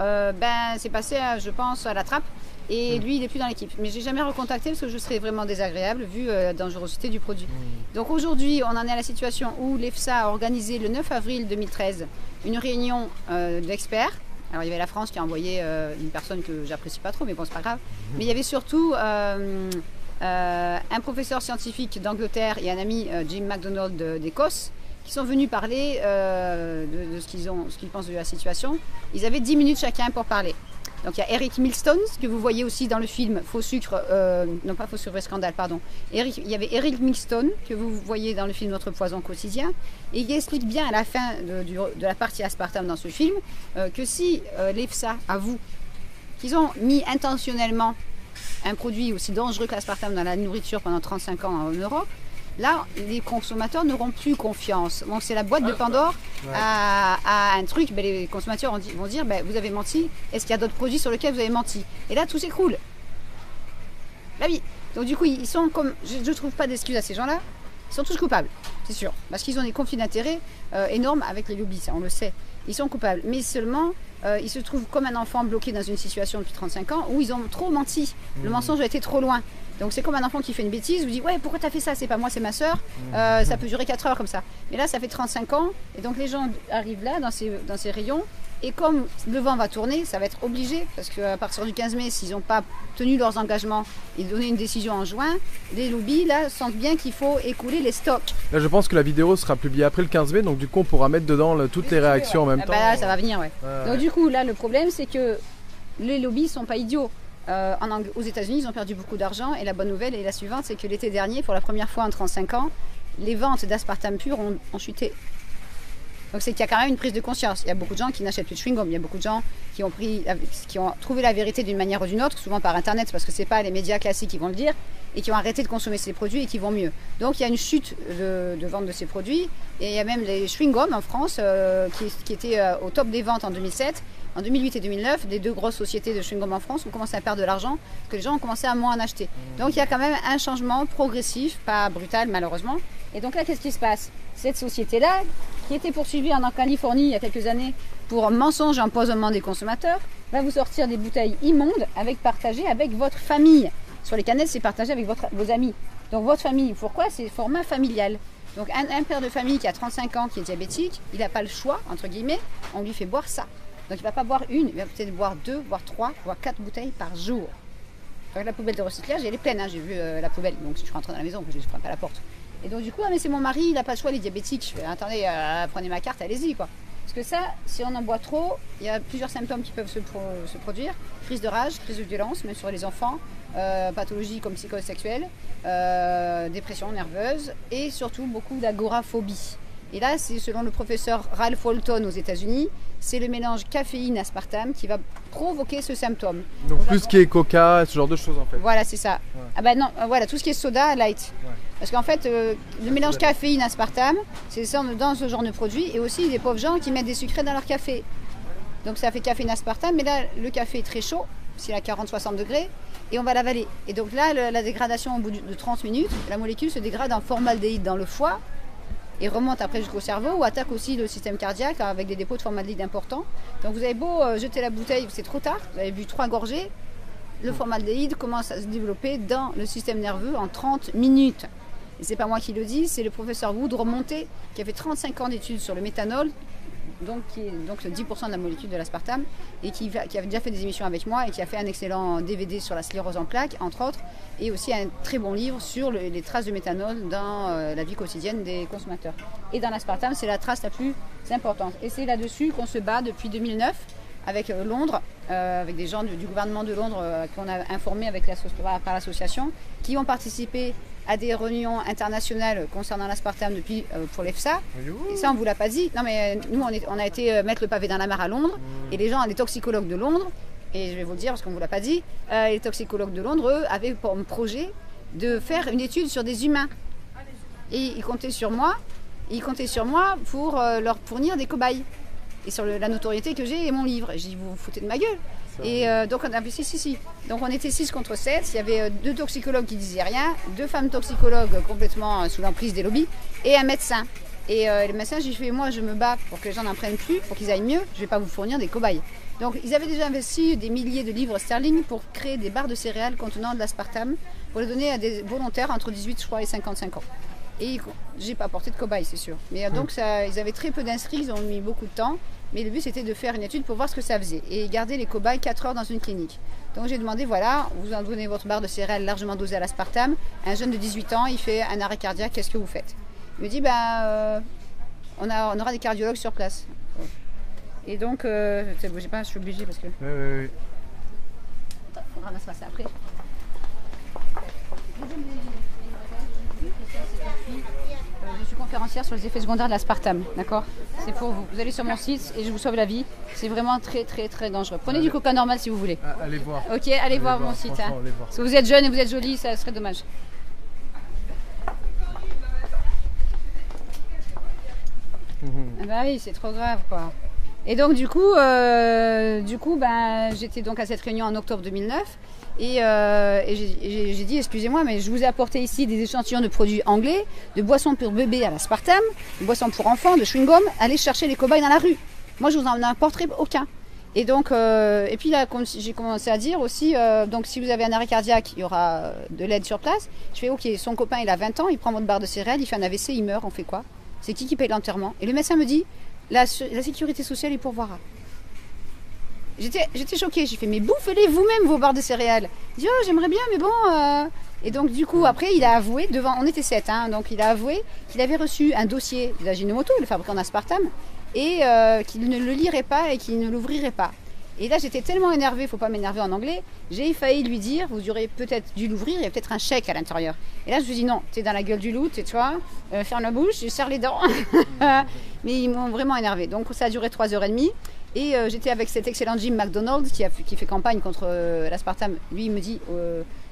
c'est passé, je pense, à la trappe. Et lui, il n'est plus dans l'équipe. Mais je n'ai jamais recontacté parce que je serais vraiment désagréable vu la dangerosité du produit. Donc aujourd'hui, on en est à la situation où l'EFSA a organisé le 9 avril 2013 une réunion d'experts. Alors il y avait la France qui a envoyé une personne que j'apprécie pas trop, mais bon, c'est pas grave. Mais il y avait surtout un professeur scientifique d'Angleterre et un ami, Jim MacDonald d'Écosse, qui sont venus parler de ce qu'ils pensent de la situation. Ils avaient 10 minutes chacun pour parler. Donc il y a Eric Milstone, que vous voyez aussi dans le film Faux sucre, non pas Faux sucre, vrai scandale, pardon. Il y avait Eric Milstone, que vous voyez dans le film Notre poison quotidien, et il explique bien à la fin de la partie aspartame dans ce film que si l'EFSA avoue qu'ils ont mis intentionnellement un produit aussi dangereux que l'aspartame dans la nourriture pendant 35 ans en Europe, là, les consommateurs n'auront plus confiance. Donc c'est la boîte de Pandore à un truc. Les consommateurs vont dire, vous avez menti. Est-ce qu'il y a d'autres produits sur lesquels vous avez menti? Et là, tout s'écroule. Là, oui. Donc du coup, ils sont comme... Je ne trouve pas d'excuses à ces gens-là. Ils sont tous coupables, c'est sûr. Parce qu'ils ont des conflits d'intérêts énormes avec les lobbies, ça, on le sait. Ils sont coupables. Mais seulement, ils se trouvent comme un enfant bloqué dans une situation depuis 35 ans où ils ont trop menti. Le mensonge a été trop loin. Donc c'est comme un enfant qui fait une bêtise, vous dit ouais, pourquoi t'as fait ça? C'est pas moi, c'est ma soeur. Ça peut durer 4 heures comme ça. Mais là, ça fait 35 ans et donc les gens arrivent là dans ces rayons et comme le vent va tourner, ça va être obligé parce qu'à partir du 15 mai, s'ils n'ont pas tenu leurs engagements et donné une décision en juin, les lobbies là sentent bien qu'il faut écouler les stocks. Là, je pense que la vidéo sera publiée après le 15 mai, donc du coup, on pourra mettre dedans toutes les réactions en même temps. Là, ça va venir, ouais. Donc du coup, là, le problème, c'est que les lobbies sont pas idiots. aux États-Unis, ils ont perdu beaucoup d'argent. Et la bonne nouvelle est la suivante, c'est que l'été dernier, pour la première fois en 35 ans, les ventes d'aspartame pur ont chuté. Donc c'est qu'il y a quand même une prise de conscience. Il y a beaucoup de gens qui n'achètent plus de chewing-gum. Il y a beaucoup de gens qui ont trouvé la vérité d'une manière ou d'une autre, souvent par Internet, parce que ce n'est pas les médias classiques qui vont le dire, et qui ont arrêté de consommer ces produits et qui vont mieux. Donc il y a une chute de vente de ces produits. Et il y a même les chewing-gums en France qui étaient au top des ventes en 2007. En 2008 et 2009, les deux grosses sociétés de chewing-gum en France ont commencé à perdre de l'argent parce que les gens ont commencé à moins en acheter. Donc il y a quand même un changement progressif, pas brutal malheureusement. Et donc là, qu'est-ce qui se passe? Cette société-là, qui était poursuivie en Californie il y a quelques années pour mensonge et empoisonnement des consommateurs, va vous sortir des bouteilles immondes partagées avec votre famille. Sur les canettes, c'est partagé avec vos amis. Donc votre famille, pourquoi? C'est format familial. Donc un père de famille qui a 35 ans, qui est diabétique, il n'a pas le choix, entre guillemets, on lui fait boire ça. Donc il ne va pas boire une, il va peut-être boire 2, voire 3, voire 4 bouteilles par jour. Donc la poubelle de recyclage, elle est pleine, hein, j'ai vu la poubelle. Donc si je rentre dans la maison, je ne frappe pas la porte. Et donc du coup, mais c'est mon mari, il n'a pas le choix, il est diabétique. Je fais, attendez, prenez ma carte, allez-y quoi. Parce que ça, si on en boit trop, il y a plusieurs symptômes qui peuvent se produire. Crise de rage, crise de violence, même sur les enfants, pathologies comme psychose sexuelle, dépression nerveuse et surtout beaucoup d'agoraphobie. Et là, c'est selon le professeur Ralph Walton aux États-Unis, c'est le mélange caféine-aspartame qui va provoquer ce symptôme. Donc plus ce qui est coca, ce genre de choses en fait. Voilà, c'est ça. Ouais. Ah ben non, voilà, tout ce qui est soda, light. Ouais. Parce qu'en fait, le mélange caféine-aspartame, c'est ça dans ce genre de produit. Et aussi des pauvres gens qui mettent des sucrés dans leur café. Donc ça fait caféine-aspartame, mais là, le café est très chaud, c'est à 40-60 degrés, et on va l'avaler. Et donc là, la dégradation au bout de 30 minutes, la molécule se dégrade en formaldéhyde dans le foie, et remonte après jusqu'au cerveau ou attaque aussi le système cardiaque avec des dépôts de formaldéhyde importants. Donc vous avez beau jeter la bouteille, c'est trop tard, vous avez bu 3 gorgées, le formaldéhyde commence à se développer dans le système nerveux en 30 minutes. Et c'est pas moi qui le dis, c'est le professeur Woodrow Monté qui a fait 35 ans d'études sur le méthanol, qui est donc 10% de la molécule de l'aspartame, et qui avait déjà fait des émissions avec moi et qui a fait un excellent DVD sur la sclérose en plaques, entre autres, et aussi un très bon livre sur les traces de méthanol dans la vie quotidienne des consommateurs. Et dans l'aspartame, c'est la trace la plus importante. Et c'est là-dessus qu'on se bat depuis 2009 avec Londres, avec des gens du gouvernement de Londres qu'on a informés par l'association, qui ont participé à des réunions internationales concernant l'aspartame depuis pour l'EFSA. Et ça, on ne vous l'a pas dit. Non, mais nous, on a été mettre le pavé dans la mare à Londres. Et les gens, les toxicologues de Londres, et je vais vous le dire parce qu'on ne vous l'a pas dit, les toxicologues de Londres, eux, avaient pour projet de faire une étude sur des humains. Et ils comptaient sur moi pour leur fournir des cobayes. Et sur la notoriété que j'ai et mon livre. J'ai dit, vous vous foutez de ma gueule. Et donc on a fait si. Donc on était 6 contre 7. Il y avait 2 toxicologues qui disaient rien, 2 femmes toxicologues complètement sous l'emprise des lobbies et un médecin. Et le médecin, j'ai fait, moi je me bats pour que les gens n'en prennent plus, pour qu'ils aillent mieux. Je ne vais pas vous fournir des cobayes. Donc ils avaient déjà investi des milliers de livres sterling pour créer des barres de céréales contenant de l'aspartame pour les donner à des volontaires entre 18 je crois, et 55 ans. Et j'ai pas apporté de cobayes, c'est sûr. Mais donc ils avaient très peu d'inscrits, ils ont mis beaucoup de temps. Mais le but c'était de faire une étude pour voir ce que ça faisait et garder les cobayes 4 heures dans une clinique. Donc j'ai demandé, voilà, vous en donnez votre barre de céréales largement dosée à l'aspartame. Un jeune de 18 ans, il fait un arrêt cardiaque, qu'est-ce que vous faites? Il me dit, on aura des cardiologues sur place. Et donc, bougez pas, je suis obligée parce que... Oui. Attends, on ramassera ça après. Je suis conférencière sur les effets secondaires de l'aspartame, d'accord? C'est pour vous. Vous allez sur mon site et je vous sauve la vie. C'est vraiment très très très dangereux. Prenez du coca normal si vous voulez. Allez voir. Ok, allez voir mon site. Hein. Allez voir. Parce que vous êtes jeune et vous êtes jolie, ça serait dommage. Ah bah oui, c'est trop grave quoi. Et donc du coup j'étais donc à cette réunion en octobre 2009 et j'ai dit, excusez-moi, mais je vous ai apporté ici des échantillons de produits anglais, de boissons pour bébés à l'aspartame, de boissons pour enfants, de chewing-gum, allez chercher les cobayes dans la rue. Moi je vous en apporterai aucun. Et donc, et puis là, j'ai commencé à dire aussi, donc si vous avez un arrêt cardiaque, il y aura de l'aide sur place. Je fais, ok, son copain il a 20 ans, il prend votre barre de céréales, il fait un AVC, il meurt, on fait quoi? C'est qui paye l'enterrement? Et le médecin me dit, la sécurité sociale y pourvoira. J'étais choquée, j'ai fait, mais bouffez-les vous-même vos barres de céréales. Il dit, oh j'aimerais bien, mais bon... Et donc du coup, après, il a avoué, on était 7, hein, donc il a avoué qu'il avait reçu un dossier d'Ajinomoto, le fabricant d'aspartame, et qu'il ne le lirait pas et qu'il ne l'ouvrirait pas. Et là, j'étais tellement énervée, faut pas m'énerver en anglais, j'ai failli lui dire, vous aurez peut-être dû l'ouvrir, il y a peut-être un chèque à l'intérieur. Et là, je lui ai dit non, t'es dans la gueule du loup, tu vois, ferme la bouche, je serre les dents. Mais ils m'ont vraiment énervé. Donc ça a duré 3h30. Et j'étais avec cet excellent Jim McDonald qui fait campagne contre l'aspartame. Lui, il me dit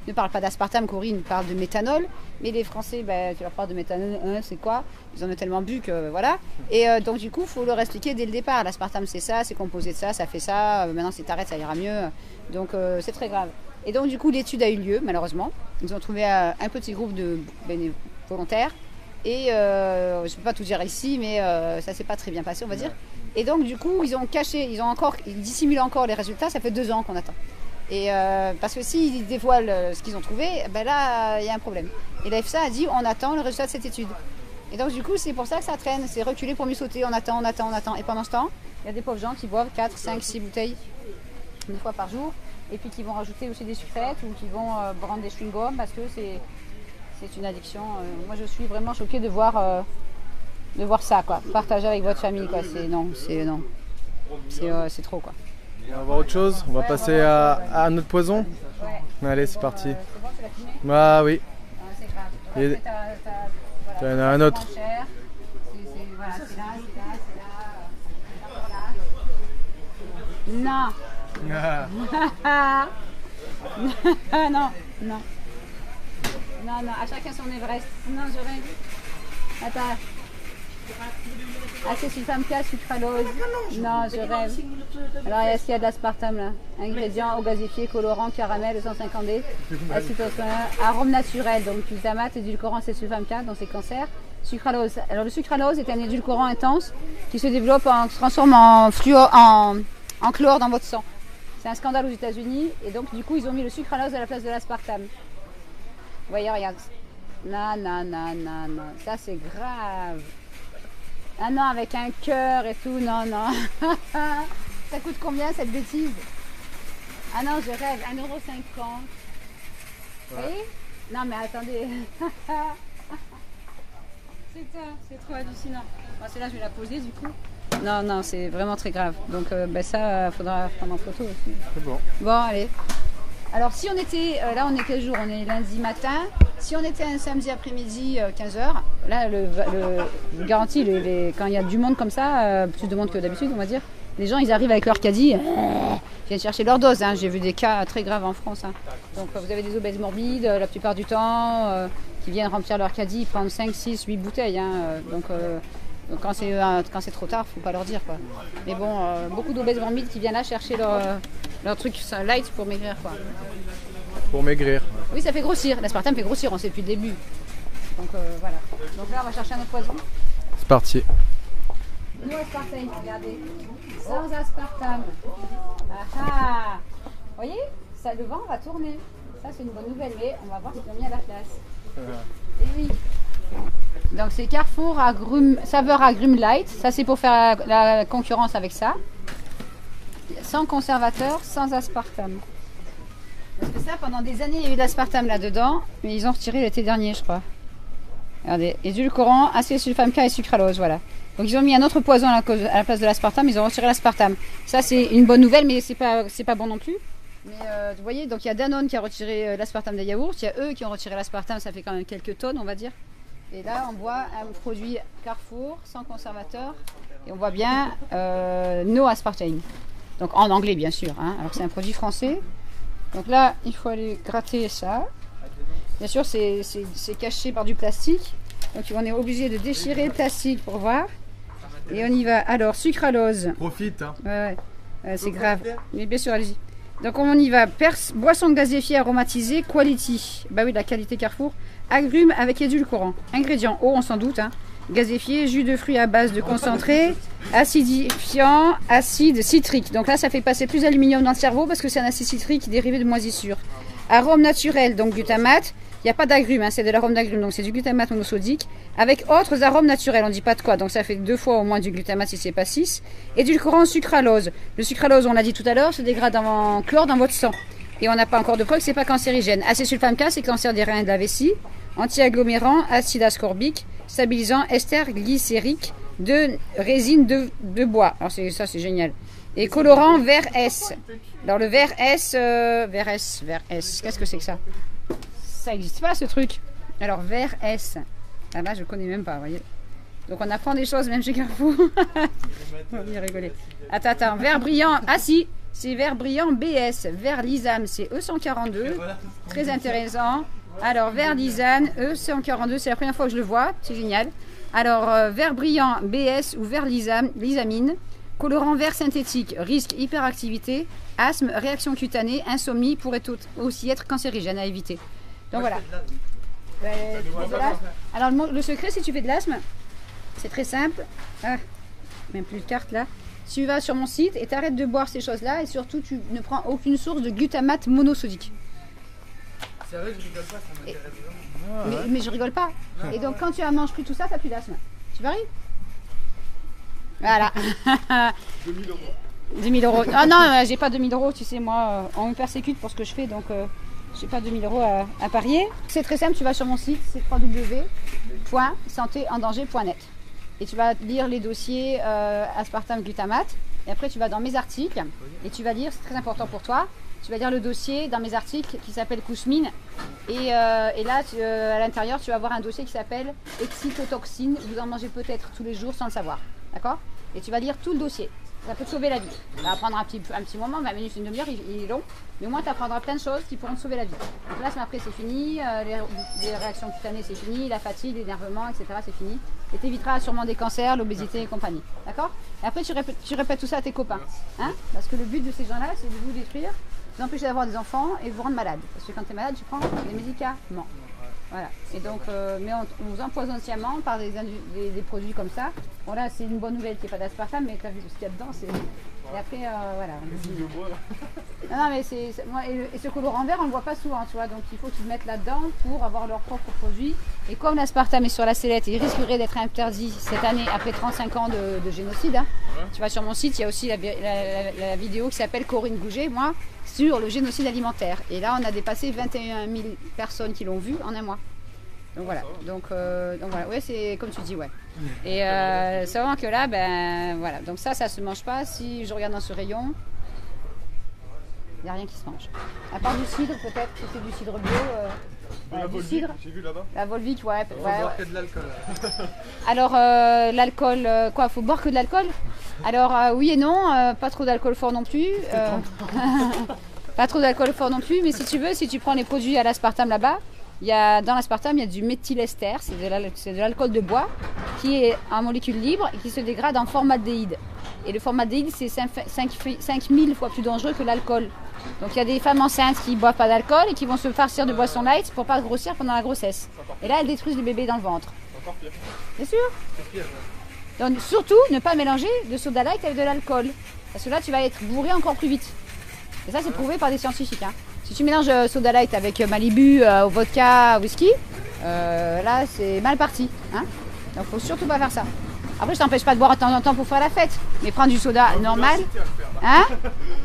ne parle pas d'aspartame, Corinne parle de méthanol. Mais les Français, tu leur parles de méthanol, c'est quoi? Ils en ont tellement bu que voilà. Et donc, du coup, il faut leur expliquer dès le départ. L'aspartame, c'est ça, c'est composé de ça, ça fait ça. Maintenant, si t'arrêtes, ça ira mieux. Donc, c'est très grave. Et donc, du coup, l'étude a eu lieu, malheureusement. Ils ont trouvé un petit groupe de volontaires. Et je ne peux pas tout dire ici, mais ça s'est pas très bien passé, on va dire. Et donc, du coup, ils dissimulent encore les résultats. Ça fait 2 ans qu'on attend. Et parce que s'ils dévoilent ce qu'ils ont trouvé, là, il y a un problème. Et l'EFSA a dit, on attend le résultat de cette étude. Et donc, du coup, c'est pour ça que ça traîne. C'est reculer pour mieux sauter. On attend. Et pendant ce temps, il y a des pauvres gens qui boivent 4, 5, 6 bouteilles 2 fois par jour. Et puis qui vont rajouter aussi des sucrètes ou qui vont prendre des chewing-gums parce que c'est une addiction. Moi, je suis vraiment choquée de voir ça, quoi. Partager avec votre famille, quoi. C'est trop, quoi. On va voir autre chose. On va passer à un autre poison. Ouais. Allez, c'est parti. C'est bon, tu l'as fumé? Ah oui. C'est grave. Et- Après, T'en as un autre. Voilà, c'est là. Non. Non, à chacun son Everest. Non, je rêve. Attends. Acésulfame K, sucralose. Non, je rêve. Alors, est-ce qu'il y a de l'aspartame là? Ingrédients, eau gazéfiée, colorant, caramel, 150D, arôme naturel, donc glutamate, édulcorant, acésulfame K, donc c'est cancer. Sucralose. Alors, le sucralose est un édulcorant intense qui se développe se transforme en chlore dans votre sang. C'est un scandale aux États-Unis et donc, du coup, ils ont mis le sucralose à la place de l'aspartame. Vous voyez, regarde. Non. Ça, c'est grave. Ah non, avec un cœur et tout, non. Ça coûte combien cette bêtise? Ah non, je rêve, 1,50 €. Vous voyez? Non, mais attendez. C'est trop hallucinant. Bon, celle-là, je vais la poser du coup. Non, c'est vraiment très grave. Donc, ça, faudra prendre en photo aussi. C'est bon. Bon, allez. Alors, si on était, là, on est quel jour? On est lundi matin. Si on était un samedi après-midi, 15h, là, je vous garantis, quand il y a du monde comme ça, plus de monde que d'habitude, on va dire, les gens, ils arrivent avec leur caddie, ils viennent chercher leur dose. Hein. J'ai vu des cas très graves en France. Hein. Donc, vous avez des obèses morbides, la plupart du temps, qui viennent remplir leur caddie, prendre 5, 6, 8 bouteilles. Hein. Donc, quand c'est trop tard, faut pas leur dire, quoi. Mais bon, beaucoup d'obèses morbides qui viennent là chercher leur truc light pour maigrir, quoi. Pour maigrir. Oui, ça fait grossir. L'aspartame fait grossir, on sait depuis le début. Donc voilà. Donc là, on va chercher un autre poison. C'est parti. No aspartame, regardez. Sans aspartame. Ah. Vous voyez, ça, le vent va tourner. Ça, c'est une bonne nouvelle, mais on va voir ce qu'ils ont mis à la place. Et oui. Donc c'est Carrefour saveur agrumes light. Ça, c'est pour faire la concurrence avec ça. Sans conservateur, sans aspartame. Parce que ça, pendant des années, il y a eu de l'aspartame là-dedans, mais ils ont retiré l'été dernier, je crois. Regardez, édulcorant, acésulfame K et sucralose, voilà. Donc ils ont mis un autre poison à la place de l'aspartame, ils ont retiré l'aspartame. Ça, c'est une bonne nouvelle, mais c'est pas bon non plus. Mais vous voyez, donc il y a Danone qui a retiré l'aspartame des yaourts, il y a eux qui ont retiré l'aspartame, ça fait quand même quelques tonnes, on va dire. Et là, on voit un produit Carrefour, sans conservateur, et on voit bien no aspartame. Donc en anglais, bien sûr, hein. Alors c'est un produit français. Donc là, il faut aller gratter ça. Bien sûr, c'est caché par du plastique. Donc on est obligé de déchirer le plastique pour voir. Et on y va. Alors, sucralose. Profite. Hein. Ouais, c'est grave. Mais bien sûr, allez-y. Donc on y va. Boisson gazéfiée aromatisée, quality. Bah oui, la qualité Carrefour. Agrumes avec édulcorant. Ingrédients eau, on s'en doute. Hein. Gazéfié, jus de fruits à base de concentré, acidifiant, acide citrique. Donc là, ça fait passer plus d'aluminium dans le cerveau parce que c'est un acide citrique dérivé de moisissure. Arôme naturel, donc glutamate. Il n'y a pas d'agrumes, hein, c'est de l'arôme d'agrumes, donc c'est du glutamate monosodique. Avec autres arômes naturels, on ne dit pas de quoi. Donc ça fait 2 fois au moins du glutamate si c'est pas 6. Édulcorant sucralose. Le sucralose, on l'a dit tout à l'heure, se dégrade en chlore dans votre sang. Et on n'a pas encore de preuve que c'est pas cancérigène. Acésulfame K, c'est cancer des reins et de la vessie. Anti-agglomérant, acide ascorbique, stabilisant, ester glycérique, de résine de bois. Alors ça c'est génial. Et colorant vert S. Alors le vert S, qu'est-ce que c'est que ça? Ça n'existe pas ce truc. Alors vert S. Ah là je connais même pas, vous voyez. Donc on apprend des choses même chez Carrefour. On va bien rigoler. Attends, vert brillant. Ah si, c'est vert brillant BS. Vert Lisane, c'est E142. Très intéressant. Alors vert Lisane, E142, c'est la première fois que je le vois. C'est génial. Alors vert brillant BS ou vert Lisamine. Colorant vert synthétique, risque hyperactivité, asthme, réaction cutanée, insomnie, pourrait aussi être cancérigène à éviter. Donc voilà. Alors le secret, si tu fais de l'asthme, c'est très simple. Ah, même plus de carte là. Tu vas sur mon site et tu arrêtes de boire ces choses-là et surtout tu ne prends aucune source de glutamate monosodique. Sérieux, je rigole pas, ça m'intéresse vraiment. Mais je rigole pas. Et donc quand tu as mangé plus tout ça, tu n'as plus d'asthme. Tu varies? Voilà. 2000 euros. 2000 euros. Ah non, j'ai pas 2000 euros, tu sais, moi, on me persécute pour ce que je fais, donc j'ai pas 2000 euros à parier. C'est très simple, tu vas sur mon site, c'est www.santéendanger.net. Et tu vas lire les dossiers aspartame glutamate. Et après, tu vas dans mes articles et tu vas lire, c'est très important pour toi, tu vas lire le dossier dans mes articles qui s'appelle Kousmine. Et là, à l'intérieur, tu vas avoir un dossier qui s'appelle excitotoxine. Vous en mangez peut-être tous les jours sans le savoir. D'accord? Et tu vas lire tout le dossier. Ça peut te sauver la vie. Ça va prendre un petit moment, 20 minutes, une demi-heure, il est long. Mais au moins, tu apprendras plein de choses qui pourront te sauver la vie. Donc là, après, c'est fini. Les réactions cutanées, c'est fini. La fatigue, l'énervement, etc., c'est fini. Et tu éviteras sûrement des cancers, l'obésité et compagnie. D'accord? Et après, tu répètes tout ça à tes copains. Hein? Parce que le but de ces gens-là, c'est de vous détruire, vous empêcher d'avoir des enfants et vous rendre malade. Parce que quand tu es malade, tu prends des médicaments. Voilà. Et donc, mais on vous empoisonne sciemment par des produits comme ça. Bon là, c'est une bonne nouvelle qu'il n'y ait pas d'aspartame, mais tu as vu ce qu'il y a dedans. Et après, voilà. Non, mais moi, et ce colorant vert, on ne le voit pas souvent, tu vois. Donc, il faut qu'ils le mettent là-dedans pour avoir leur propre produit. Et comme l'aspartame est sur la sellette, il risquerait d'être interdit cette année après 35 ans de génocide. Hein. Tu vas sur mon site, il y a aussi la vidéo qui s'appelle Corinne Gouget, moi, sur le génocide alimentaire. Et là, on a dépassé 21 000 personnes qui l'ont vu en un mois. Donc voilà. Donc voilà. Ouais, c'est comme tu dis, ouais. Et c'est vraiment que là, ben voilà. Donc ça se mange pas. Si je regarde dans ce rayon, il n'y a rien qui se mange. À part du cidre, peut-être, si c'est du cidre bio. La Volvic, j'ai vu là-bas. La Volvic, ouais. On va boire que de l'alcool. Alors, l'alcool, quoi, faut boire que de l'alcool? Alors, oui et non, pas trop d'alcool fort non plus. Pas trop d'alcool fort non plus, mais si tu veux, si tu prends les produits à l'aspartame là-bas, dans l'aspartame, il y a du méthylester, c'est de l'alcool de bois qui est en molécule libre et qui se dégrade en formaldéhyde. Et le formaldéhyde, c'est 5000 fois plus dangereux que l'alcool. Donc il y a des femmes enceintes qui ne boivent pas d'alcool et qui vont se farcir de boissons light pour ne pas grossir pendant la grossesse. Et là, elles détruisent le bébé dans le ventre. Bien sûr. Donc surtout, ne pas mélanger de soda light avec de l'alcool. Parce que là, tu vas être bourré encore plus vite. Et ça, c'est prouvé par des scientifiques. Hein. Si tu mélanges soda light avec Malibu, vodka, whisky, là, c'est mal parti. Hein. Donc il ne faut surtout pas faire ça. Après, je t'empêche pas de boire de temps en temps pour faire la fête. Mais prendre du soda normal. Hein?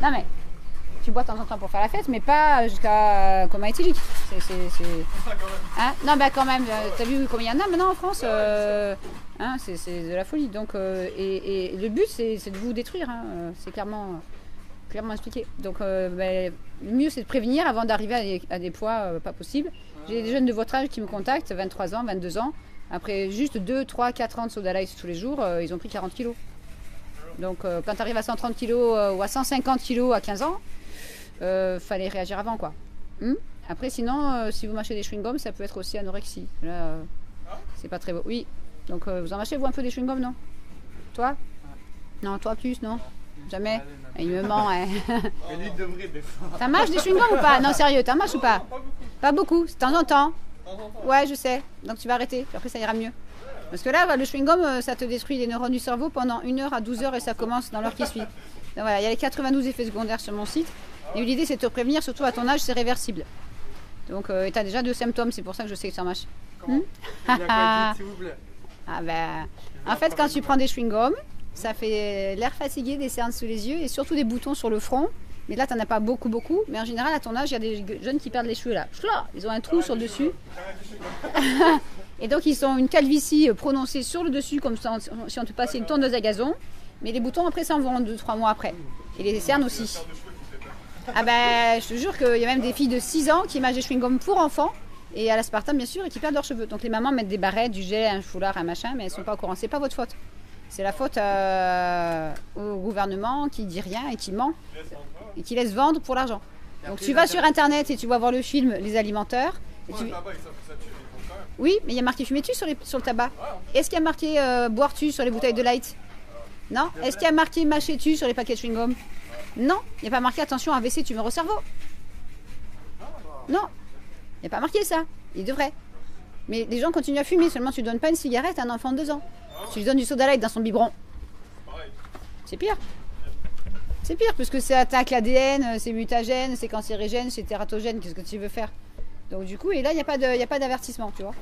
Non mais, tu bois de temps en temps pour faire la fête, mais pas jusqu'à coma éthylique. Hein? Non, bah quand même, t'as vu combien il y en a maintenant en France? Hein, c'est de la folie. Donc, et le but, c'est de vous détruire. Hein. C'est clairement expliqué. Donc, le mieux, c'est de prévenir avant d'arriver à des poids pas possibles. J'ai des jeunes de votre âge qui me contactent, 23 ans, 22 ans. Après juste 2, 3, 4 ans de soda light tous les jours, ils ont pris 40 kilos. Donc, quand tu arrives à 130 kilos ou à 150 kilos à 15 ans, fallait réagir avant, quoi. Après, sinon, si vous mâchez des chewing-gums, ça peut être aussi anorexie. Là, c'est pas très beau. Oui. Donc, vous en mâchez, vous, un peu des chewing-gums, non? Toi? Non, toi plus, non? Jamais? Il me ment, hein. T'en mâches des chewing-gums ou pas? Non, sérieux, t'en mâches ou pas? Pas beaucoup, de temps en temps. Ouais, je sais. Donc, tu vas arrêter. Puis après, ça ira mieux. Parce que là, le chewing-gum, ça te détruit les neurones du cerveau pendant 1 heure à 12 heures et ça commence dans l'heure qui suit. Donc voilà, il y a les 92 effets secondaires sur mon site. Et l'idée, c'est de te prévenir, surtout à ton âge, c'est réversible. Donc, tu as déjà 2 symptômes, c'est pour ça que je sais que ça marche. Il y a quoi, s'il vous plaît? Ah ben, en fait, quand tu prends des chewing-gums, ça fait l'air fatigué, des cernes sous les yeux et surtout des boutons sur le front. Mais là, tu n'en as pas beaucoup. Mais en général, à ton âge, il y a des jeunes qui perdent les cheveux là. Ils ont un trou sur le dessus. Et donc, ils ont une calvitie prononcée sur le dessus, comme si on te passait une tondeuse à gazon. Mais les boutons après s'en vont 2-3 mois après. Et les cernes aussi. Ah ben, je te jure qu'il y a même des filles de 6 ans qui mâchent des chewing-gums pour enfants, et à l'aspartame bien sûr, et qui perdent leurs cheveux. Donc les mamans mettent des barrettes, du gel, un foulard, un machin, mais elles sont pas au courant. C'est pas votre faute. C'est la faute au gouvernement qui dit rien et qui ment, et qui laisse vendre pour l'argent. Donc tu vas sur internet et tu vas voir le film Les Alimenteurs. Et tu... Oui, mais il y a marqué fumer-tu sur le tabac. Est-ce qu'il y a marqué boire-tu sur les bouteilles de light? Non. Est-ce qu'il y a marqué mâcher-tu sur les paquets de chewing-gum? Non. Il n'y a pas marqué attention AVC tumeur au cerveau. Non. Il n'y a pas marqué ça. Il devrait. Mais les gens continuent à fumer. Seulement tu ne donnes pas une cigarette à un enfant de 2 ans. Tu lui donnes du soda light dans son biberon. C'est pire. C'est pire parce que ça attaque l'ADN, c'est mutagène, c'est cancérigène, c'est tératogène. Qu'est-ce que tu veux faire? Donc du coup, et là, il n'y a pas d'avertissement, tu vois.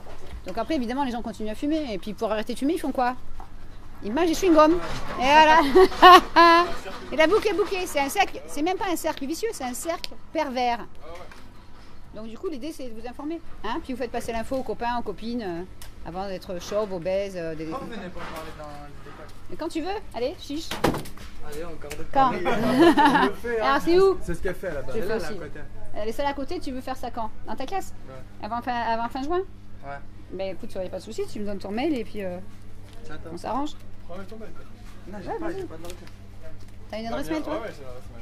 Donc après, évidemment, les gens continuent à fumer. Et puis pour arrêter de fumer, ils font quoi? Ils mangent des chewing-gums. Et voilà. Et la boucle est bouclée. C'est un cercle. C'est même pas un cercle vicieux, c'est un cercle pervers. Donc du coup, l'idée, c'est de vous informer. Hein, puis vous faites passer l'info aux copains, aux copines, avant d'être chauve, obèse. Quand vous venez pas parler dans l'école? Mais quand tu veux, allez, chiche. Allez, encore de Quand Alors c'est où? C'est ce qu'elle fait là-bas. Je le fais là, aussi. à côté. Les salles à côté, tu veux faire ça quand? Dans ta classe? Ouais. Avant fin juin? Ouais. Ben écoute, il n'y a pas de souci, tu me donnes ton mail et puis J'attends. on s'arrange. Non, j'ai pas de l'autre. T'as une adresse mail toi?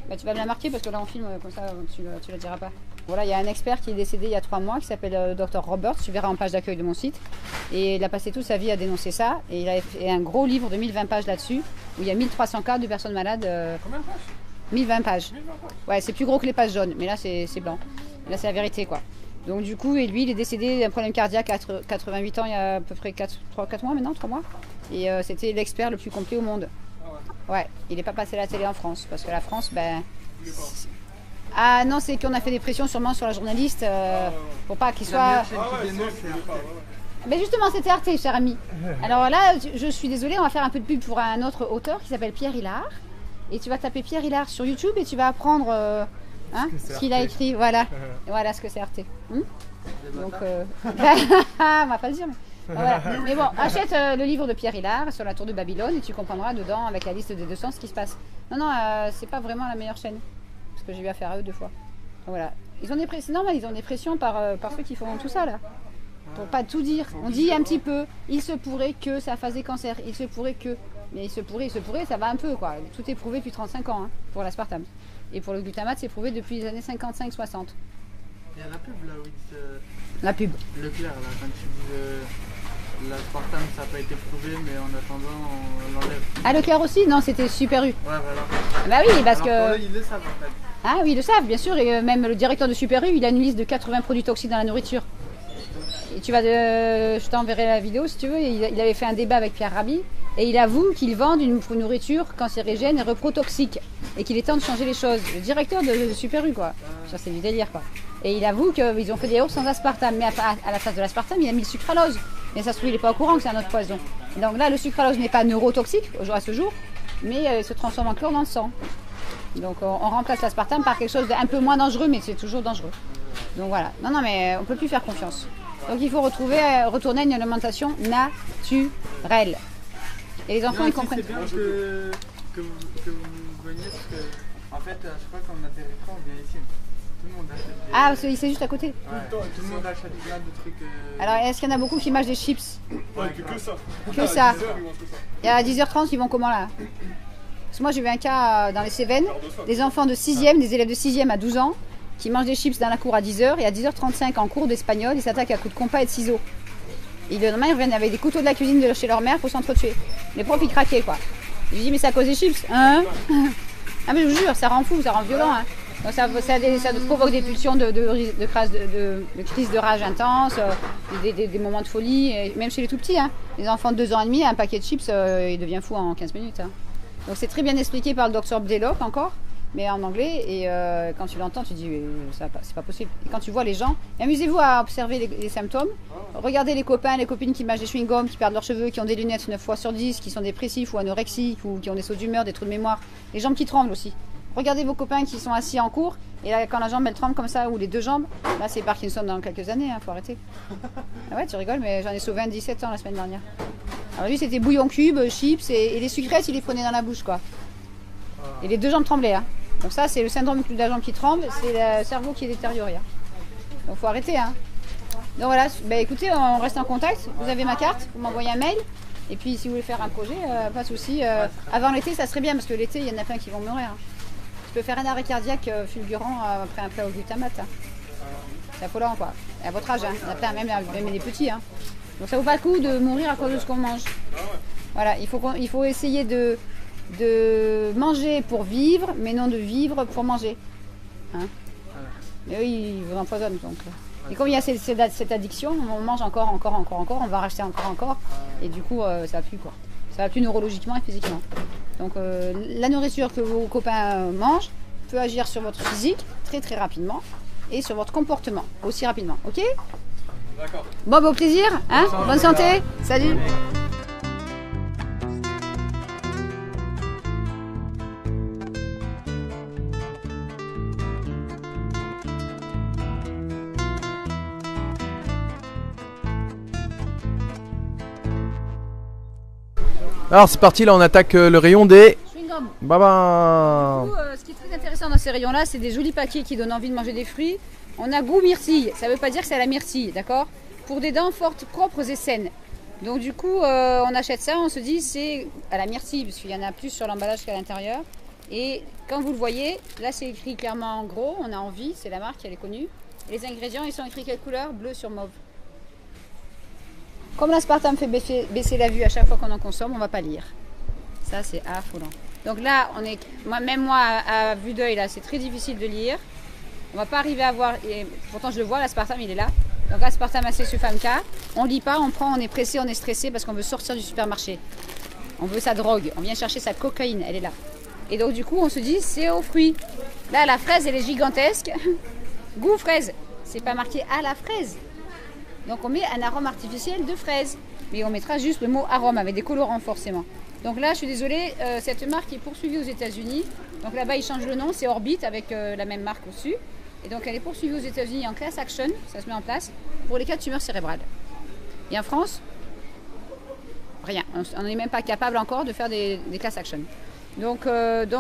Bah, tu vas me la marquer parce que là on filme, comme ça tu la diras pas. Voilà, il y a un expert qui est décédé il y a 3 mois qui s'appelle Dr Robert, tu verras en page d'accueil de mon site. Et il a passé toute sa vie à dénoncer ça. Et il a fait un gros livre de 1020 pages là-dessus, où il y a 1300 cas de personnes malades. Combien de pages? 1020 pages. Ouais, c'est plus gros que les pages jaunes, mais là c'est blanc. Et là c'est la vérité quoi. Donc du coup, et lui il est décédé d'un problème cardiaque à 88 ans il y a à peu près 4 mois maintenant, 3 mois. Et c'était l'expert le plus complet au monde. Ouais, il n'est pas passé à la télé en France, parce que la France, ben... Ah non, c'est qu'on a fait des pressions sûrement sur la journaliste, pour pas qu'il soit... Mais justement, c'était Arte, cher ami. Alors là, je suis désolée, on va faire un peu de pub pour un autre auteur qui s'appelle Pierre Hillard. Et tu vas taper Pierre Hillard sur YouTube et tu vas apprendre ce qu'il a écrit. Voilà, voilà ce que c'est Arte. Donc, on va pas le dire, mais... Voilà. Mais bon, achète le livre de Pierre Hillard sur la tour de Babylone et tu comprendras dedans avec la liste des 200 ce qui se passe. Non, c'est pas vraiment la meilleure chaîne. Parce que j'ai eu affaire à eux 2 fois. Voilà. Ils ont des pressions, normal, ils ont des pressions par ceux qui font tout ça là. Pour pas tout dire. On dit un petit peu, il se pourrait que ça fasse des cancers, il se pourrait que. Mais il se pourrait, ça va un peu quoi. Tout est prouvé depuis 35 ans pour l'aspartame. Et pour le glutamate, c'est prouvé depuis les années 55-60. Il y a la pub là où ils te... La pub. Leclerc là, quand tu dis l'aspartame ça n'a pas été prouvé mais en attendant on l'enlève. Ah Leclerc aussi? Non, c'était Super U. Ouais voilà. Bah oui, parce Alors, que... eux, ils le savent en fait. Ah oui, ils le savent, bien sûr. Et même le directeur de Super U, il a une liste de 80 produits toxiques dans la nourriture. Et tu vas je t'enverrai la vidéo si tu veux. Il avait fait un débat avec Pierre Rabhi et il avoue qu'ils vendent une nourriture cancérigène et reprotoxique et qu'il est temps de changer les choses. Le directeur de Super U, quoi. Ça, c'est du délire, quoi. Et il avoue qu'ils ont fait des yaourts sans aspartame, mais à la place de l'aspartame, il a mis le sucralose. Mais ça se trouve, il n'est pas au courant que c'est un autre poison. Donc là, le sucralose n'est pas neurotoxique à ce jour, mais il se transforme en chlore dans le sang. Donc on remplace l'aspartame par quelque chose d'un peu moins dangereux, mais c'est toujours dangereux. Donc voilà. Non, mais on ne peut plus faire confiance. Donc il faut retourner à une alimentation naturelle. Et les enfants, ils comprennent. C'est bien que vous veniez parce que, en fait, à chaque fois qu'on a des restaurants, on vient ici. Tout le monde achète des... Ah, parce que c'est juste à côté. Ouais, tout le monde achète plein de trucs. Alors, est-ce qu'il y en a beaucoup qui mangent des chips? Ouais, que ça. Que ça. Et à 10h30, ils vont comment là? Parce que moi, j'ai vu un cas dans les Cévennes, des enfants de 6e, des élèves de 6e à 12 ans, qui mangent des chips dans la cour à 10h et à 10h35 en cours d'espagnol, ils s'attaquent à coups de compas et de ciseaux. Et le lendemain, ils reviennent avec des couteaux de la cuisine de chez leur mère pour s'entretuer. Les profs, ils craquaient quoi. Je lui dis, mais c'est à cause des chips, hein? Ah, mais je vous jure, ça rend fou, ça rend violent, hein. Donc ça provoque des pulsions de crise de rage intense, des moments de folie, et même chez les tout petits. Hein. Les enfants de 2 ans et demi, un paquet de chips, il devient fou en 15 minutes. Hein. Donc c'est très bien expliqué par le docteur Blaylock encore, mais en anglais. Et quand tu l'entends, tu dis c'est pas possible. Et quand tu vois les gens, amusez-vous à observer les symptômes. Regardez les copains, les copines qui mangent des chewing-gums, qui perdent leurs cheveux, qui ont des lunettes 9 fois sur 10, qui sont dépressifs ou anorexiques, ou qui ont des sauts d'humeur, des trous de mémoire. Les jambes qui tremblent aussi. Regardez vos copains qui sont assis en cours, et là, quand la jambe elle tremble comme ça, ou les 2 jambes, là c'est Parkinson dans quelques années, faut arrêter. Ah ouais, tu rigoles, mais j'en ai sauvé un 17 ans la semaine dernière. Alors lui c'était bouillon cube, chips et les sucrètes il les prenait dans la bouche quoi. Et les 2 jambes tremblaient. Hein. Donc ça c'est le syndrome de la jambe qui tremble, c'est le cerveau qui est détérioré. Hein. Donc faut arrêter. Hein. Donc voilà, bah, écoutez, on reste en contact. Vous avez ma carte, vous m'envoyez un mail. Et puis si vous voulez faire un projet, pas de souci. Avant l'été ça serait bien parce que l'été il y en a plein qui vont mourir. Hein. Je peux faire un arrêt cardiaque fulgurant après un plat au glutamate. Hein. C'est affolant quoi. Et à votre âge, hein. Il y en a plein, même les petits. Hein. Donc ça vaut pas le coup de mourir à cause de ce qu'on mange. Voilà, il faut essayer de manger pour vivre, mais non de vivre pour manger. Hein. Mais eux, ils vous empoisonnent. Donc. Et comme il y a cette addiction, on mange encore, on va racheter encore. Et du coup, ça va plus quoi. Ça va plus neurologiquement et physiquement. Donc la nourriture que vos copains mangent peut agir sur votre physique très très rapidement et sur votre comportement aussi rapidement. Ok ? D'accord. Bon, au plaisir. Hein ? Bonne santé. Salut. Alors c'est parti, là on attaque le rayon des... Chewing-gum. Baba. Du coup, ce qui est très intéressant dans ces rayons-là, c'est des jolis paquets qui donnent envie de manger des fruits. On a goût myrtille, ça ne veut pas dire que c'est à la myrtille, d'accord ? Pour des dents fortes, propres et saines. Donc du coup, on achète ça, on se dit c'est à la myrtille, parce qu'il y en a plus sur l'emballage qu'à l'intérieur. Et quand vous le voyez, là c'est écrit clairement en gros, on a envie, c'est la marque, elle est connue. Et les ingrédients, ils sont écrits quelle couleur ? Bleu sur mauve. Comme l'aspartame fait baisser la vue à chaque fois qu'on en consomme, on ne va pas lire. Ça, c'est affolant. Donc là, même moi, à vue d'œil, là, c'est très difficile de lire. On ne va pas arriver à voir, et pourtant je le vois, l'aspartame, il est là. Donc aspartame acésulfame-K, on ne lit pas, on prend, on est pressé, on est stressé parce qu'on veut sortir du supermarché. On veut sa drogue, on vient chercher sa cocaïne, elle est là. Et donc du coup, on se dit, c'est aux fruits. Là, la fraise, elle est gigantesque. Goût fraise, c'est pas marqué à la fraise. Donc on met un arôme artificiel de fraise. Mais on mettra juste le mot arôme avec des colorants forcément. Donc là, je suis désolée, cette marque est poursuivie aux États-Unis. Donc là-bas, ils changent le nom, c'est Orbit avec la même marque au-dessus. Et donc elle est poursuivie aux États-Unis en class action, ça se met en place, pour les cas de tumeurs cérébrales. Et en France, rien. On n'est même pas capable encore de faire des class action. Donc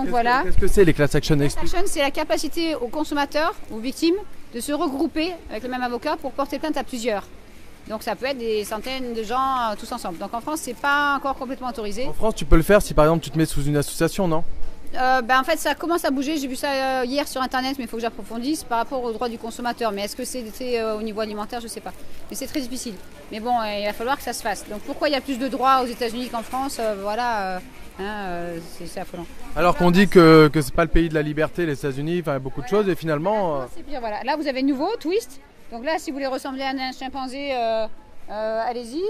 voilà. Qu'est-ce que c'est les class action? Class action, c'est la capacité aux consommateurs, aux victimes, de se regrouper avec le même avocat pour porter plainte à plusieurs. Donc ça peut être des centaines de gens tous ensemble. Donc en France, c'est pas encore complètement autorisé. En France, tu peux le faire si par exemple tu te mets sous une association, non? En fait, ça commence à bouger. J'ai vu ça hier sur Internet, mais il faut que j'approfondisse par rapport aux droits du consommateur. Mais est-ce que c'était au niveau alimentaire? Je ne sais pas. Mais c'est très difficile. Mais bon, il va falloir que ça se fasse. Donc pourquoi il y a plus de droits aux États-Unis qu'en France? C'est affolant. Alors qu'on dit que c'est pas le pays de la liberté, les États-Unis, enfin beaucoup de choses, et finalement. C'est pire, voilà. Là, vous avez nouveau Twist. Donc là, si vous voulez ressembler à un chimpanzé, allez-y.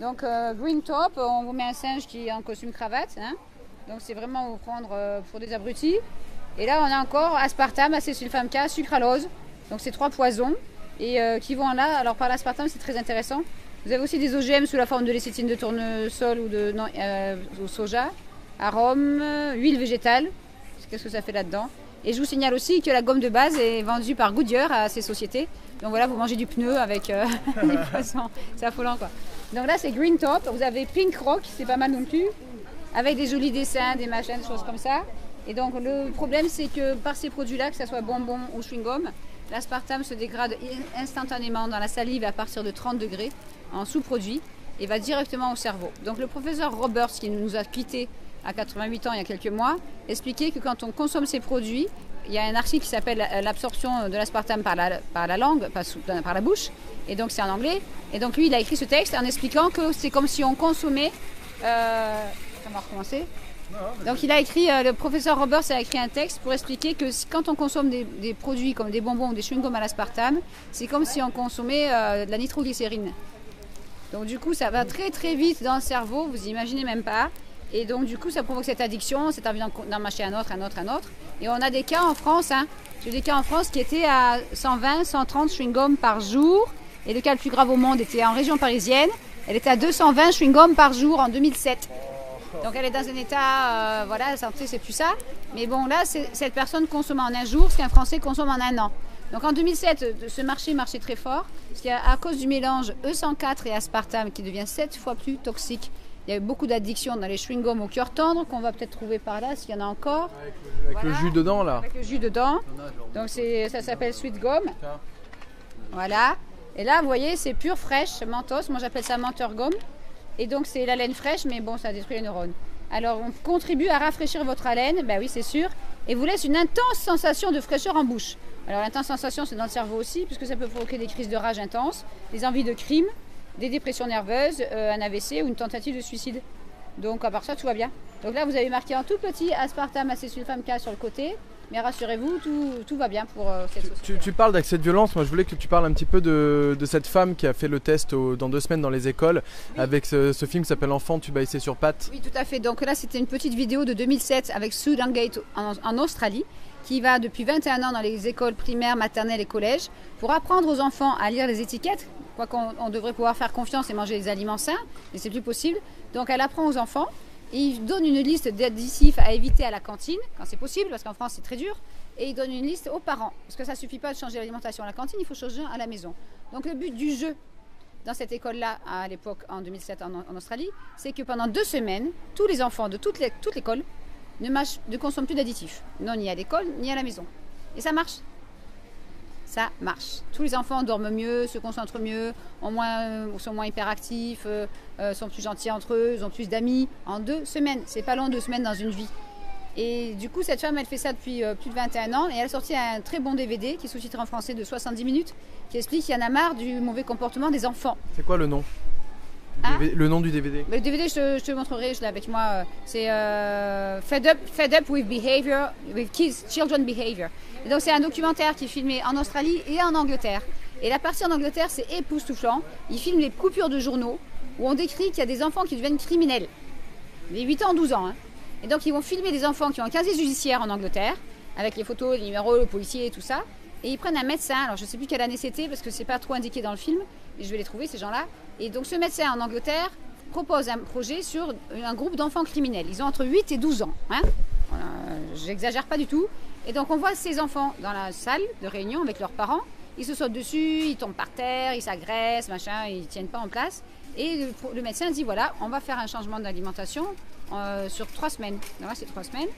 Donc Green Top, on vous met un singe qui est en costume cravate. Hein. Donc c'est vraiment vous prendre pour des abrutis. Et là, on a encore aspartame, acésulfame-K, sucralose. Donc c'est 3 poisons et qui vont là. Alors par l'aspartame, c'est très intéressant. Vous avez aussi des OGM sous la forme de lécithine de tournesol ou de soja, arôme, huile végétale. Qu'est-ce que ça fait là-dedans? Et je vous signale aussi que la gomme de base est vendue par Goodyear à ces sociétés. Donc voilà, vous mangez du pneu avec les poissons. C'est affolant quoi. Donc là, c'est Green Top. Vous avez Pink Rock, c'est pas mal non plus. Avec des jolis dessins, des machins, des choses comme ça. Et donc le problème, c'est que par ces produits-là, que ce soit bonbons ou chewing-gum, l'aspartame se dégrade instantanément dans la salive à partir de 30 degrés en sous-produit et va directement au cerveau. Donc le professeur Roberts, qui nous a quittés à 88 ans il y a quelques mois, expliquait que quand on consomme ces produits, il y a un article qui s'appelle l'absorption de l'aspartame par la langue, par la bouche, et donc c'est en anglais. Et donc lui, il a écrit ce texte en expliquant que c'est comme si on consommait... on va recommencer. Donc il a écrit, le professeur Roberts a écrit un texte pour expliquer que quand on consomme des produits comme des bonbons ou des chewing-gums à l'aspartame, c'est comme si on consommait de la nitroglycérine. Donc du coup ça va très très vite dans le cerveau, vous imaginez même pas. Et donc du coup ça provoque cette addiction, cette envie d'en mâcher un autre. Et on a des cas en France, j'ai des cas en France qui étaient à 120, 130 chewing-gums par jour. Et le cas le plus grave au monde était en région parisienne. Elle était à 220 chewing-gums par jour en 2007. Donc elle est dans un état, voilà, la santé c'est plus ça. Mais bon là, cette personne consomme en un jour ce qu'un Français consomme en un an. Donc en 2007, ce marché marchait très fort. Parce qu'à cause du mélange E104 et aspartame qui devient 7 fois plus toxique Il y a eu beaucoup d'addictions dans les chewing-gums au cœur tendre qu'on va peut-être trouver par là s'il y en a encore. Avec le jus dedans là. Avec le jus dedans. Donc ça s'appelle Sweet Gum. Voilà. Et là, vous voyez, c'est pure fraîche, mentos. Moi, j'appelle ça menteur gomme. Et donc, c'est la laine fraîche, mais bon, ça détruit les neurones. Alors, on contribue à rafraîchir votre haleine, ben oui, c'est sûr, et vous laisse une intense sensation de fraîcheur en bouche. Alors, l'intense sensation, c'est dans le cerveau aussi, puisque ça peut provoquer des crises de rage intenses, des envies de crime, des dépressions nerveuses, un AVC ou une tentative de suicide. Donc, à part ça, tout va bien. Donc là, vous avez marqué en tout petit aspartame acésulfame K sur le côté. Mais rassurez-vous, tout va bien pour cette société. Tu parles d'accès de violence. Moi, je voulais que tu parles un petit peu de cette femme qui a fait le test dans 2 semaines dans les écoles, oui, avec ce film qui s'appelle Enfant, tu vas hisser sur pattes. Oui, tout à fait. Donc là, c'était une petite vidéo de 2007 avec Sue Langate en Australie, qui va depuis 21 ans dans les écoles primaires, maternelles et collèges pour apprendre aux enfants à lire les étiquettes. Quoi qu'on devrait pouvoir faire confiance et manger des aliments sains, mais c'est plus possible. Donc elle apprend aux enfants. Et il donne une liste d'additifs à éviter à la cantine, quand c'est possible, parce qu'en France c'est très dur. Et il donne une liste aux parents, parce que ça ne suffit pas de changer l'alimentation à la cantine, il faut changer à la maison. Donc le but du jeu dans cette école-là, à l'époque, en 2007 en Australie, c'est que pendant 2 semaines, tous les enfants de toute l'école ne consomment plus d'additifs. Non, ni à l'école, ni à la maison. Et ça marche. Ça marche. Tous les enfants dorment mieux, se concentrent mieux, sont moins hyperactifs, sont plus gentils entre eux, ils ont plus d'amis. En 2 semaines, c'est pas long 2 semaines dans une vie. Et du coup, cette femme, elle fait ça depuis plus de 21 ans et elle a sorti un très bon DVD qui est sous-titré en français de 70 minutes qui explique qu'il y en a marre du mauvais comportement des enfants. C'est quoi le nom ? Le nom du DVD. Le DVD, je te le montrerai, je l'ai avec moi. C'est Fed Up with Behavior, with Children Behavior. Et donc c'est un documentaire qui est filmé en Australie et en Angleterre. Et la partie en Angleterre, c'est époustouflant. Ils filment les coupures de journaux où on décrit qu'il y a des enfants qui deviennent criminels. Les 8 ans, 12 ans. Hein. Et donc ils vont filmer des enfants qui ont un casier judiciaire en Angleterre, avec les photos, les numéros, le policier et tout ça. Et ils prennent un médecin, alors je ne sais plus quelle année c'était parce que c'est pas trop indiqué dans le film, mais je vais les trouver ces gens-là. Et donc ce médecin en Angleterre propose un projet sur un groupe d'enfants criminels. Ils ont entre 8 et 12 ans. Hein. Voilà, j'exagère pas du tout. Et donc on voit ces enfants dans la salle de réunion avec leurs parents. Ils se sautent dessus, ils tombent par terre, ils s'agressent, machin, ils ne tiennent pas en place. Et le médecin dit voilà, on va faire un changement d'alimentation sur 3 semaines. Donc là c'est 3 semaines.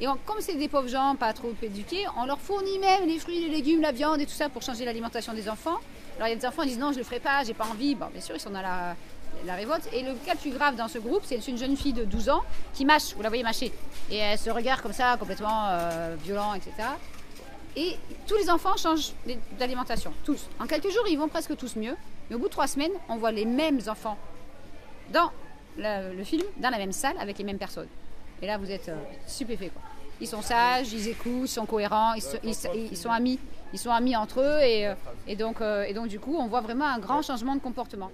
Et comme c'est des pauvres gens pas trop éduqués, on leur fournit même les fruits, les légumes, la viande et tout ça pour changer l'alimentation des enfants. Alors il y a des enfants qui disent non, je ne le ferai pas, j'ai pas envie. Bon, bien sûr, ils sont dans la révolte. Et le cas le plus grave dans ce groupe, c'est une jeune fille de 12 ans qui mâche, vous la voyez mâcher. Et elle se regarde comme ça, complètement violent, etc. Et tous les enfants changent d'alimentation, tous. En quelques jours, ils vont presque tous mieux. Mais au bout de 3 semaines, on voit les mêmes enfants dans le film, dans la même salle, avec les mêmes personnes. Et là, vous êtes stupéfait, quoi. Ils sont sages, ils écoutent, ils sont cohérents, ils sont amis. Ils sont amis entre eux et donc du coup, on voit vraiment un grand changement de comportement.